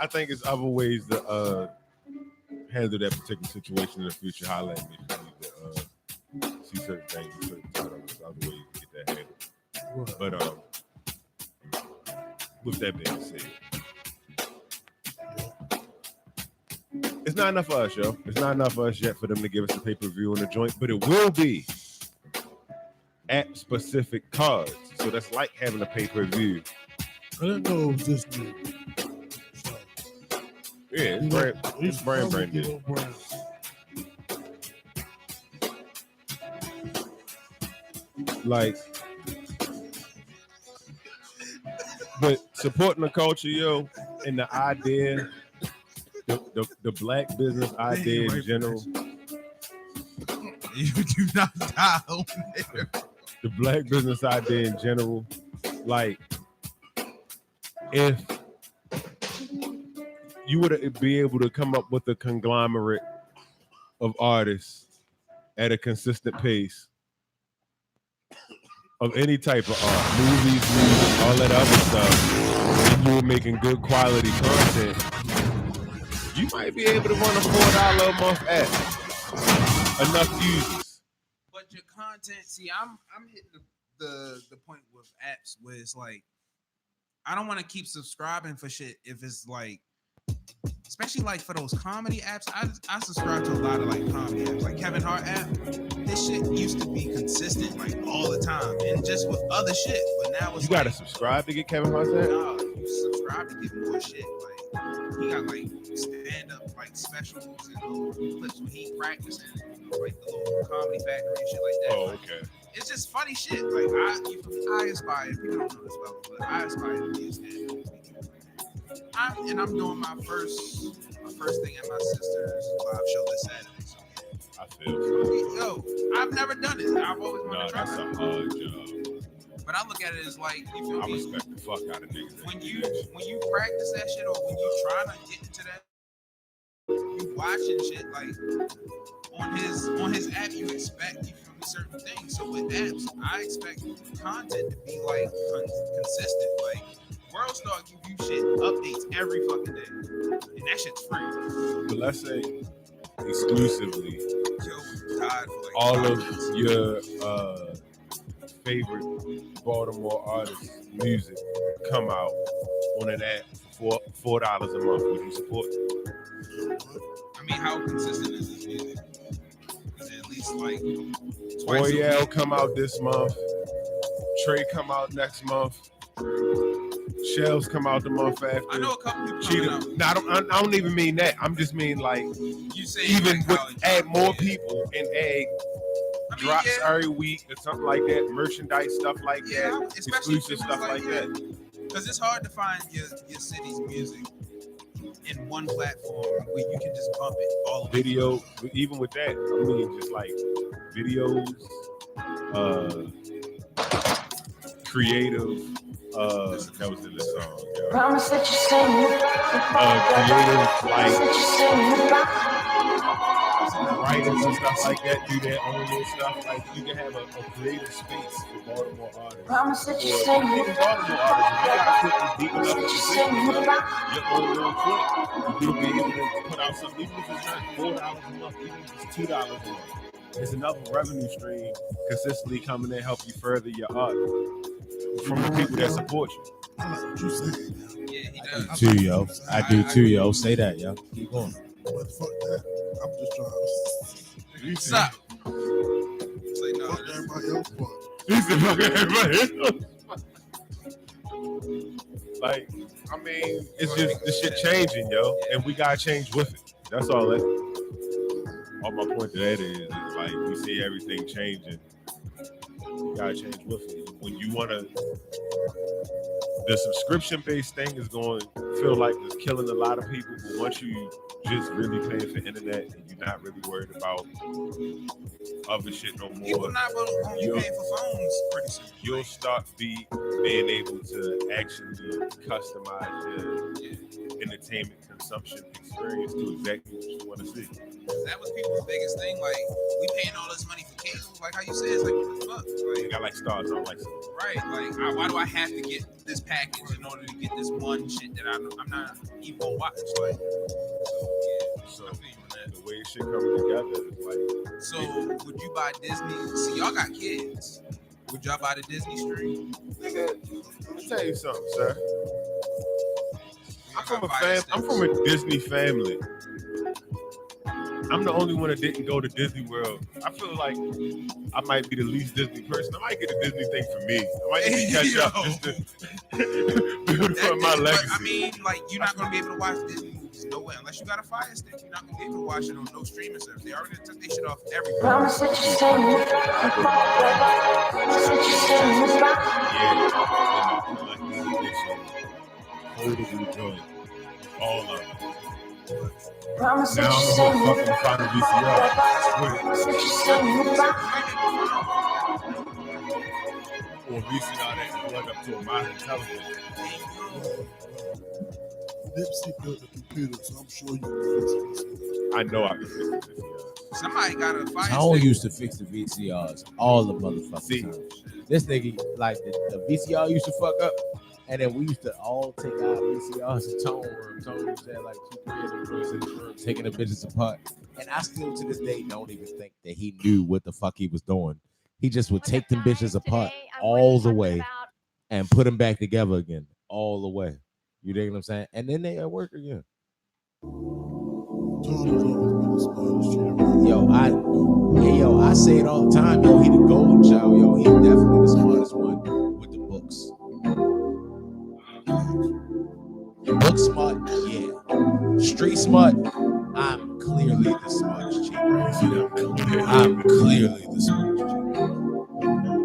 I think it's other ways to handle that particular situation in the future. Holla at me if you need to see certain things and certain times. There's other ways to get that handled. But with that being said, it's not enough for us, yo. It's not enough for us yet for them to give us a pay-per-view on the joint, but it will be app-specific cards. So that's like having a pay-per-view. I didn't know it was this new. So, Yeah, it's brand new. Like, but supporting the culture, yo, and the idea, the black business idea in general. You do not die on there. The black business idea in general, like, if you would be able to come up with a conglomerate of artists at a consistent pace of any type of art, movies, music, all that other stuff, and you were making good quality content, you might be able to run a $4 a month ad. Enough users. But your content, see, I'm hitting the point with apps where it's like, I don't want to keep subscribing for shit if it's like, especially like for those comedy apps. I subscribe to a lot of like comedy apps, like Kevin Hart app. This shit used to be consistent like all the time, and just with other shit. But now it's you gotta subscribe to get Kevin Hart's app. No, you subscribe to get more shit. Like he got like stand up like specials and little clips when he practicing, like the little comedy factory and shit like that. Oh, like, okay. it's just funny shit. Like I aspire. People don't know this level, but I aspire to be a stand-up comedian. I'm doing my first thing at my sister's live show this Saturday. So I feel. Yo, I've never done it. I've always wanted to try. That's a hard job. But I look at it as like, you feel I me? respect the fuck out of niggas. When you practice that shit, or when you trying to get into that, you watching shit like on his app, you expect certain things. So with apps, I expect content to be like consistent. Like World Star give you shit updates every fucking day, and that shit's free. But let's say exclusively, tired for like all of your favorite Baltimore artists' music come out on an app for $4 a month. Would you support? I mean, how consistent is this music? Is it at least like Royale come out this month. Trey come out next month. Shells come out the month after. I know a couple people Cheetah. coming out. No, I don't even mean that. I'm just mean like You say even like with college, add more yeah. people and add I mean, drops yeah. every week or something like that, merchandise stuff like Yeah, that, especially exclusive stuff like that. Because it's hard to find your city's music in one platform where you can just bump it all the way. Video, even with that, I mean just like videos, creative. That was in the song. Yeah. Promise that you say Creative, like writers and stuff like that, do their own little stuff. Like you can have a creative space for Baltimore artists. Promise that you Or say even Baltimore artists, you gotta put them deep enough to your own little clip. You'll be able to put out something, even if it's not $4 a month, even if it's $2 a month. It's another revenue stream consistently coming in, help you further your art from the people that support you. I like what you say. Yeah, he does. Too, yo. I do too, yo. Say that, yo. Keep going. But fuck that. I'm just trying to Stop. Say no. fuck everybody else. Fuck. He said, fuck everybody. Like, I mean, it's just the shit changing, yo, and we gotta change with it. That's all that. All my point to that is like we see everything changing. You gotta change with it. When you wanna, the subscription-based thing is going to feel like it's killing a lot of people. But once you just really paying for internet and you're not really worried about other shit no People more, not gonna be paying for phones pretty soon. you'll start being able to actually customize your entertainment consumption experience to exactly what you want to see. that was people's biggest thing. Like, we paying all this money for cable. Like how you said, it's like, what the fuck? Like, I like stars. I don't like. right? Like, why do I have to get this package in order to get this one shit that I'm not even gonna watch? Like, So the way shit coming together is like. So would you buy Disney? See, y'all got kids. Would y'all buy the Disney stream? Nigga, let me tell you something, sir. I'm from a Disney family. I'm the only one that didn't go to Disney World. I feel like I might be the least Disney person. I might get a Disney thing for me. I might need to catch up just to build up my legacy. But, I mean, like, you're not gonna be able to watch Disney movies, no way. Unless you got a Fire Stick, you're not gonna be able to watch it on no streaming service. They already took their shit off everything. Promise that you stay with me. Promise that you stay with me. Totally good. All of it. Promise Now that you I'm stay gonna with me. fucking find a VCR. Promise that you stay with me. Or a VCR that can plug up to a modern television. Nipsey built the computer, so I'm sure you can fix it. I know I can fix the VCR. Somebody got a Fire Tone Stick. used to fix the VCRs all the motherfucking See. time. This nigga, like the VCR used to fuck up, and then we used to all take our VCRs to Tone room. Tone used to have like 2-3 of the rooms in the room, taking the bitches apart. And I still to this day don't even think that he knew what the fuck he was doing. He just would take them bitches apart all the way and put them back together again all the way. You dig what I'm saying? And then they at work again. Tony's always been the smartest shit. Yo, I say it all the time. Yo, he the golden child. Yo, he definitely the smartest one with the books. Book smart, yeah. Street smart, I'm clearly the smartest chick. I'm clearly the smartest chick.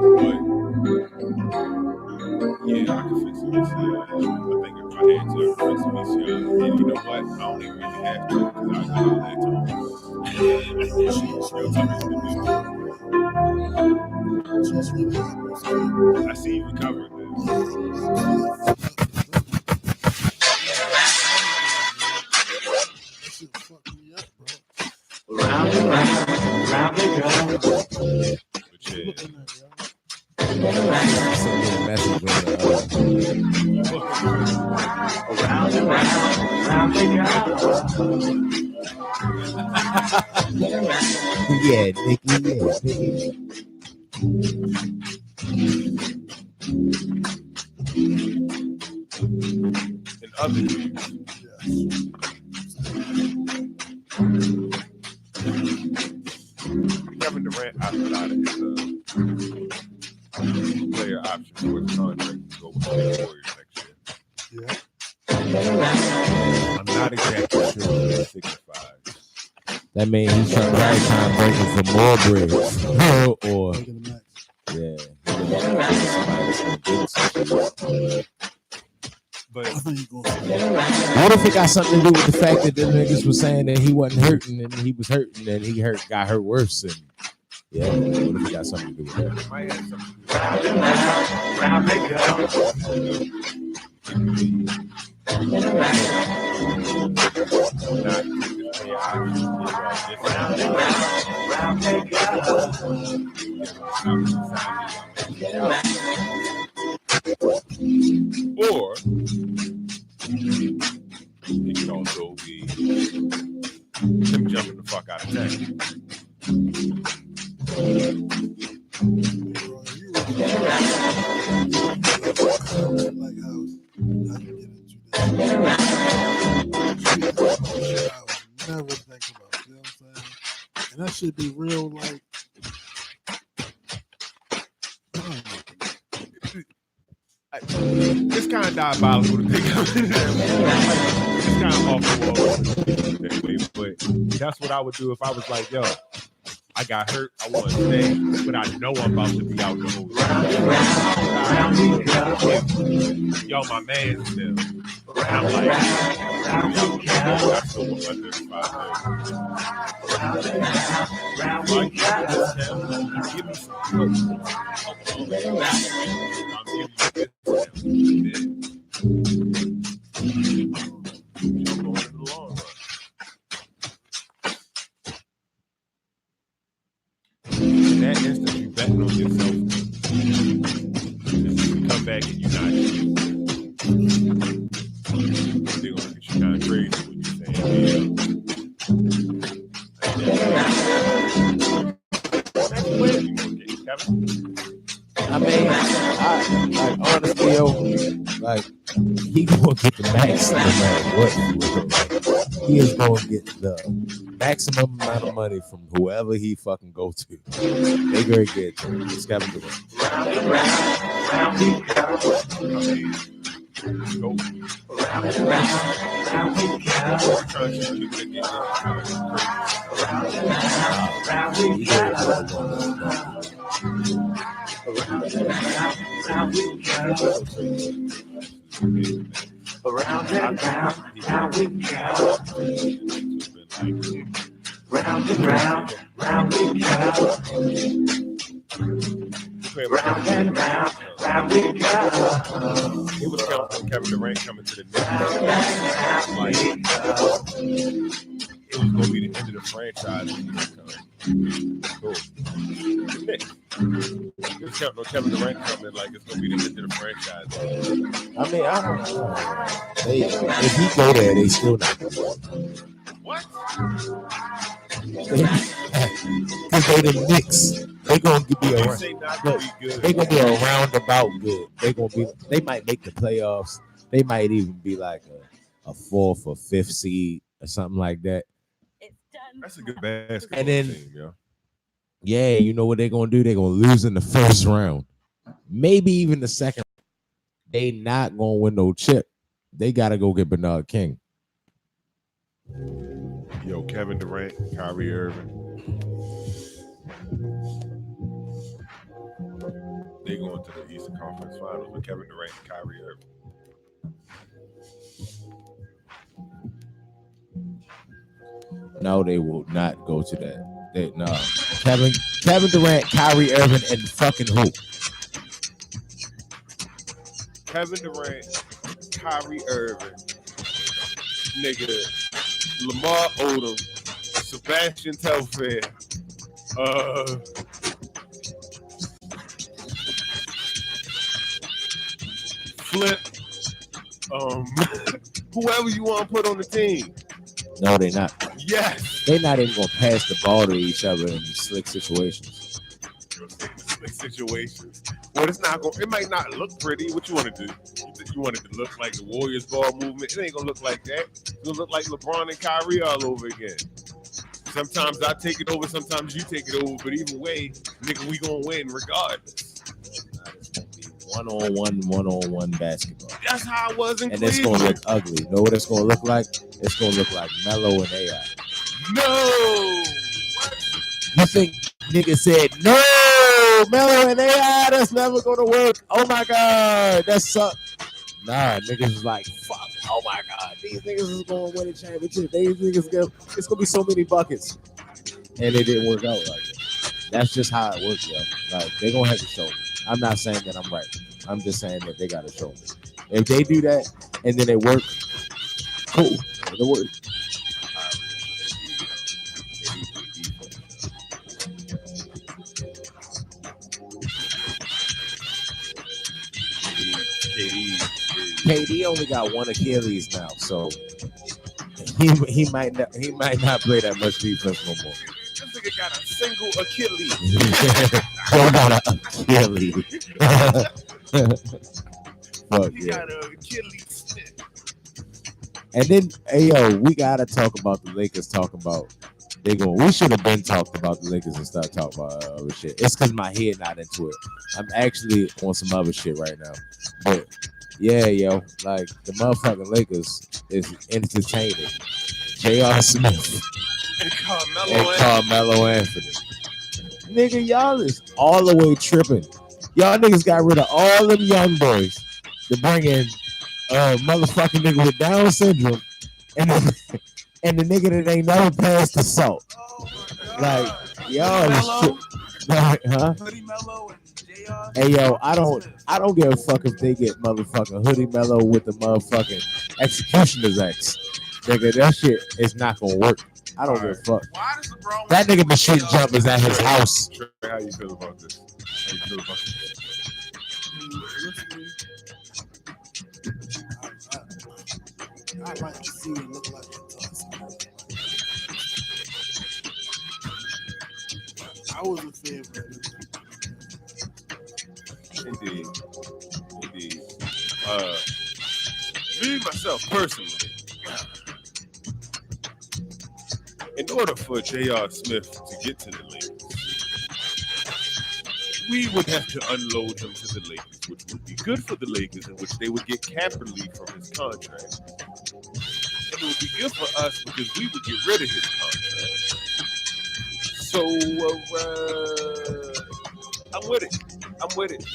But yeah, I can fix a VCR. I think if I had to, I could fix a VCR. And you know what? I don't even really have to because I got that time. I see you recovered this. That shit fucked me up, bro. Round and round and round. But yeah. Looking at y'all. Send me a message Round and round and round. yeah, Nikki. In other news, Kevin Durant opted out of his player option for his contract to go with the Warriors next year. Yeah. I'm not exactly sure what that signifies. That means he's trying to break it for more bread. Or Taking the max. But I think he's going What if it got something to do with the fact that the niggas was saying that he wasn't hurting and he was hurting and he got hurt worse? And yeah, what if it got something to do with that? it might have something to do with or it could also be him jumping the fuck out of town. like how you get into this. I would never think about, you know what I'm saying? And that should be real, like, It's kind of diabolical to think of it. It's kind of off the wall that way, but that's what I would do if I was like, yo, I got hurt, I want to stay, but I know I'm about to be out the whole time. Yo, my man still. And I'm like, I still want my 35 give me some hope. I'm giving you this. Jump on to the long run. yourself to come back and you're not shit. They're gonna look at you kind of crazy when you saying, Kevin? I mean, honestly, yo, like he gonna get the max no matter what. He is gonna get the maximum amount of money from whoever he fucking go to. They very good. It's Kevin Durant. Around and round, round we go. Round and round, round we go. Round and round, round we go. He was counting on Kevin Durant coming to the Knicks. Like, it was gonna be the end of the franchise when he was coming. Cool. The Knicks. He was counting on Kevin Durant coming like it's gonna be the end of the franchise. I mean, I don't know. If he go there, they still not gonna win. What? Because they the Knicks. They gonna be around. They gonna be a roundabout good. They might make the playoffs. They might even be like a 4th or 5th seed or something like that. That's a good basketball And then, team, yo. Yeah, you know what they're gonna do? They're gonna lose in the first round, maybe even the second. They not gonna win no chip. They gotta go get Bernard King. Yo, Kevin Durant, Kyrie Irving. They going to the Eastern Conference Finals with Kevin Durant and Kyrie Irving. No, they will not go to that. No. Kevin Durant, Kyrie Irving, and fucking who? Kevin Durant, Kyrie Irving, nigga, Lamar Odom, Sebastian Telfair, Flip, whoever you want to put on the team. No, they're not. Yes. They're not even gonna pass the ball to each other in slick situations. Slick situations. Well, it's not going. It might not look pretty. What you want to do? You want it to look like the Warriors ball movement? It ain't gonna look like that. It's gonna look like LeBron and Kyrie all over again. Sometimes I take it over, sometimes you take it over. But either way, nigga, we gonna win regardless. One-on-one basketball. That's how it was in and Cleveland. It's gonna look ugly. You know what it's gonna look like? It's gonna look like Melo and AI. No. You think nigga said no, Melo and AI? That's never gonna work. Oh my god, that sucks. Nah, niggas is like, fuck. Oh my god, these niggas is gonna win a championship. It's gonna be so many buckets, and it didn't work out like that. That's just how it works, yo. Like they gonna have to show me. I'm not saying that I'm right. I'm just saying that they gotta show me. If they do that and then it works, cool. It'll work. KD only got one Achilles now, so he might not play that much defense no more. This nigga got a single Achilles. Don't got an Achilles. Fuck He yeah. got an Achilles snip. And then, hey yo, we gotta talk about the Lakers. Talking about we should have been talking about the Lakers and start talking about other shit. It's because my head not into it. I'm actually on some other shit right now. But yeah, yo, like the motherfucking Lakers is entertaining. J.R. Smith And Carmelo Anthony. Nigga, y'all is all the way tripping. Y'all niggas got rid of all them young boys to bring in motherfucking nigga with Down syndrome and the nigga that ain't never passed the salt. Like, y'all is like, huh? Hoodie Mello and JR. Hey yo, I don't give a fuck if they get motherfucking Hoodie Mello with the motherfucking Executioner's X. Nigga, that shit is not gonna work. I don't give a fuck. Why does LeBron? That nigga been shooting jumpers at his house. Trey, how you feel about this? How you feel about this? I like to see it look like it does. I was a favorite. Indeed. Me myself personally, in order for J.R. Smith to get to the Lakers, we would have to unload him to the Lakers, which would be good for the Lakers, in which they would get cap relief from his contract. And it would be good for us because we would get rid of his contract. So I'm with it.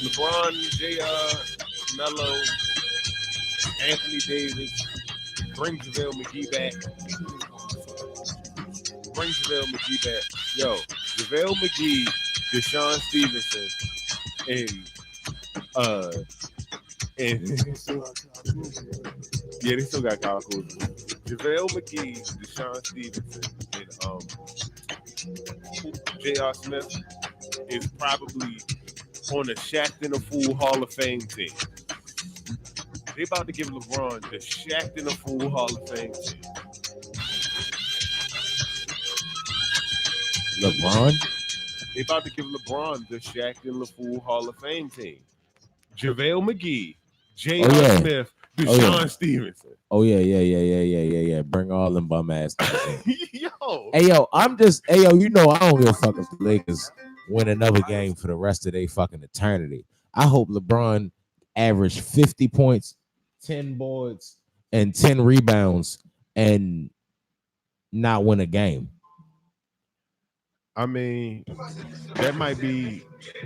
LeBron, JR, Melo, Anthony Davis, bring JaVale McGee back. Yo, JaVale McGee, Deshaun Stevenson, and yeah, they still got Kyle Kuzma. JaVale McGee, Deshaun Stevenson, and J.R. Smith is probably on the Shaq in a Fool Hall of Fame team. They about to give LeBron the Shaq in a Fool Hall of Fame team. LeBron? They about to give LeBron the Shaq in the Fool Hall of Fame team. JaVale McGee, J.R. Smith, Deshaun Stevenson. Oh yeah. Bring all them bum ass niggas in. Yo. Hey yo, you know I don't give a fuck if the Lakers win another game for the rest of their fucking eternity. I hope LeBron averaged 50 points, 10 boards, and 10 rebounds and not win a game. I mean, that might be.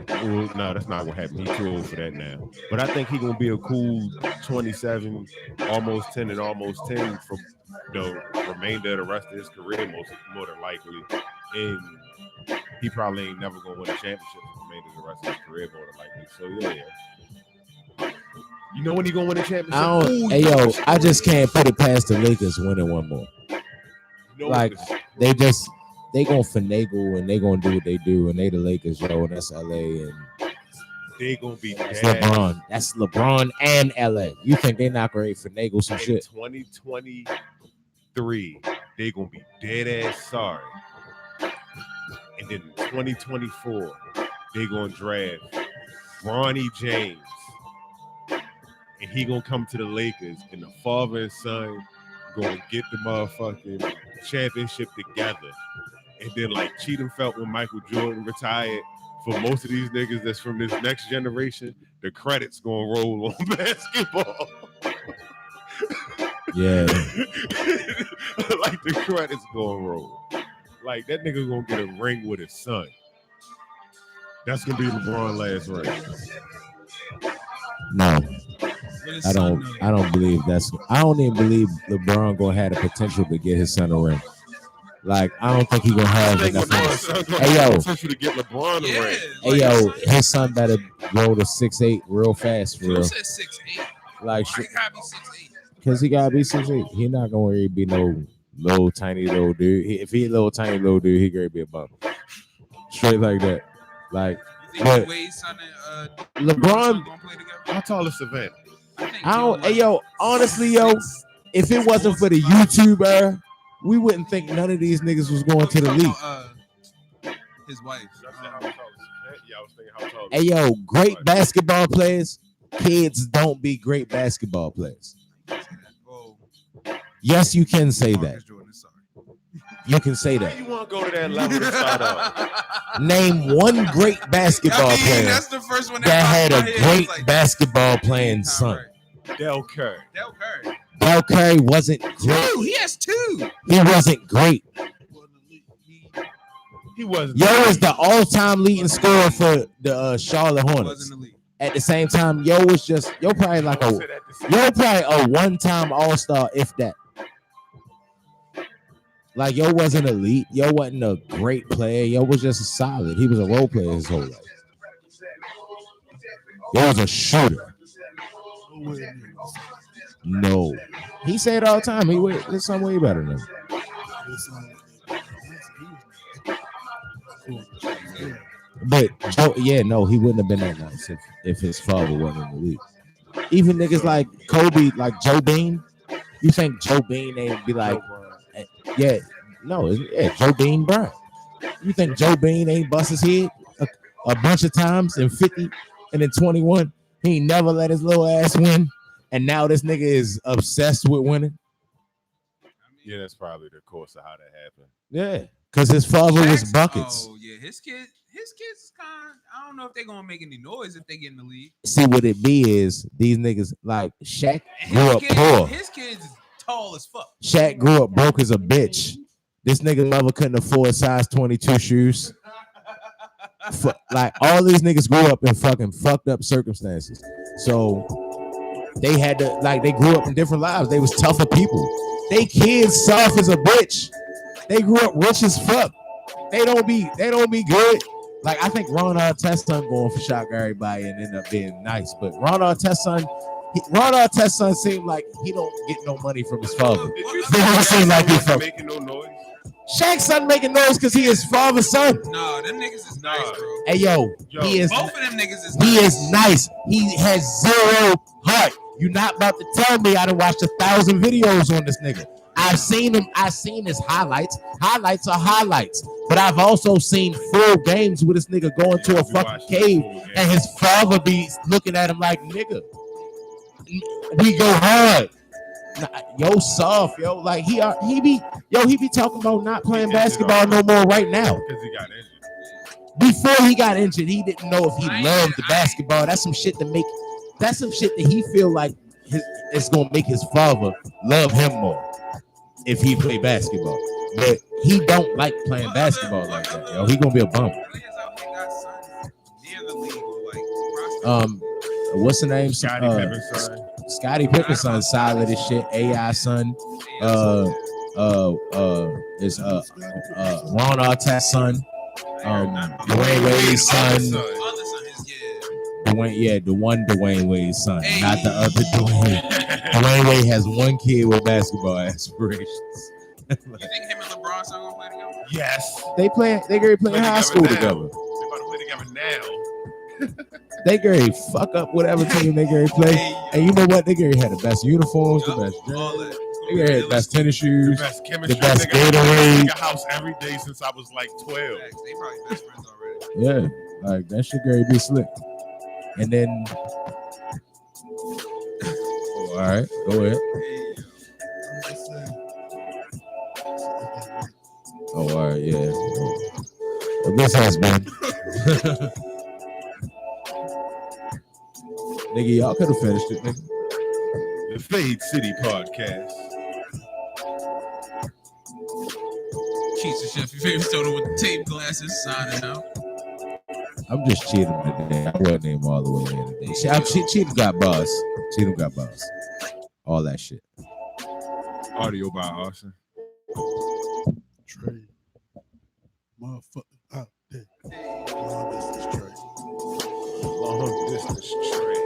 Well, no, that's not what happened. He's too old for that now. But I think he's gonna be a cool 27, almost 10, and almost 10 for the remainder of the rest of his career, more than likely. And he probably ain't never gonna win a championship for the remainder of the rest of his career, more than likely. So yeah. You know when he gonna win a championship? I just can't put it past the Lakers winning one more. They gonna finagle and they gonna do what they do, and they the Lakers, yo, and that's LA, and they gonna be that's LeBron. That's LeBron and LA. You think they not gonna finagle some shit? 2023, they gonna be dead ass sorry. And then in 2024, they gonna draft Bronny James, and he gonna come to the Lakers, and the father and son gonna get the motherfucking championship together. And then like Cheatham felt when Michael Jordan retired, for most of these niggas that's from this next generation, the credits gonna roll on basketball. Yeah. Like the credits gonna roll. Like that nigga gonna get a ring with his son. That's gonna be LeBron last ring. No. I don't believe that's. I don't even believe LeBron gonna have the potential to get his son a ring. Like I don't think he gonna have enough. Hey yo, potential to get LeBron a ring. Hey yo, his son better grow to 6'8" real fast for real. Who said 6'8"? Like he gotta be 6'8". Cause he gotta be 6'8". He not gonna really be no little tiny little dude. If he a little tiny little dude, he gonna be a bum. Straight like that. Like but Wade's son and LeBron gonna play together? How tall is Savannah? I don't. Hey yo, honestly yo, if it wasn't for the YouTuber, we wouldn't think none of these niggas was going to the league. His wife. Hey yo, great basketball players, kids don't be great basketball players. Yes, you can say that. You can say that. You want to go to that level to start off? Name one great basketball player that's the first one that had a great basketball playing son. Del Curry. Del Curry wasn't great. He has two. He wasn't great. He wasn't. Yo is the all-time leading scorer for the Charlotte Hornets. At the same time, yo probably like a one-time All-Star, if that. Like yo wasn't elite. Yo wasn't a great player. Yo was just a solid. He was a role player his whole life. Yo was a shooter. No, he said all the time. His son way better than him. Cool. Yeah. But Joe, yeah, no, he wouldn't have been that nice if his father wasn't in the league. Even niggas like Kobe, like Joe Bean. You think Joe Bean ain't be like, yeah, no, yeah, Joe Bean Bryant. You think Joe Bean ain't bust his head a bunch of times in 50 and in 21? He ain't never let his little ass win, and now this nigga is obsessed with winning. Yeah, that's probably the course of how that happened. Yeah, because his father was buckets. Oh yeah, his kids is kind. I don't know if they're gonna make any noise if they get in the league. See what it be is these niggas like Shaq grew up poor. His kids is tall as fuck. Shaq grew up broke as a bitch. This nigga mother couldn't afford size 22 shoes. Like all these niggas grew up in fucking fucked up circumstances. So they had to they grew up in different lives. They was tougher people. They kids soft as a bitch. They grew up rich as fuck. They don't be good. Like I think Ron Artest's son going for shock everybody and end up being nice. But Ron Artest's son seemed like he don't get no money from his father. It don't seem like he making no noise. Shaq's son making noise because he is father's son. No, them niggas is nice, bro. Hey yo, he is. Both of them niggas is. He is nice. He has zero heart. You're not about to tell me I done watched 1,000 videos on this nigga. I've seen him. I've seen his highlights. Highlights are highlights. But I've also seen full games with this nigga going to a fucking cave and his father be looking at him like, nigga, we go hard. Yo, soft, yo. Like he be talking about not playing basketball no more right now. Because he got injured. Before he got injured, he didn't know if he loved the basketball. That's some shit that he feel like it's gonna make his father love him more if he play basketball. But he don't like playing basketball like that, yo. He gonna be a bum. What's the name? Scottie Pippen's son. Scottie Pippen's son, solid as shit. AI son. Is Ron Artest's son. Dwayne Wade's son. Dwayne Wade's son, not the other Dwayne. Dwayne Wade has one kid with basketball aspirations. You think him and LeBron son gonna play together? Yes. They gonna play high school together. They about to play together now. They gonna fuck up whatever team they gonna play. And you know what? They gonna have the best uniforms, the best jerseys. They gonna have the best tennis shoes, the best chemistry, the best Gatorade. House every day since I was like 12. They probably best friends already. Yeah, like that shit gonna be slick. And then, all right, go ahead. Oh, all right, yeah. Well, this has been. Nigga, y'all could have finished it, nigga. The Fade City Podcast. Keisha Chef, your favorite soda with the tape glasses, signing out. I'm just cheating today. I wasn't even all the way there today. Cheating got buzz. Cheating got buzz. All that shit. Audio by Austin. Trey. Motherfucker out there. Long distance Trey. Long distance Trey.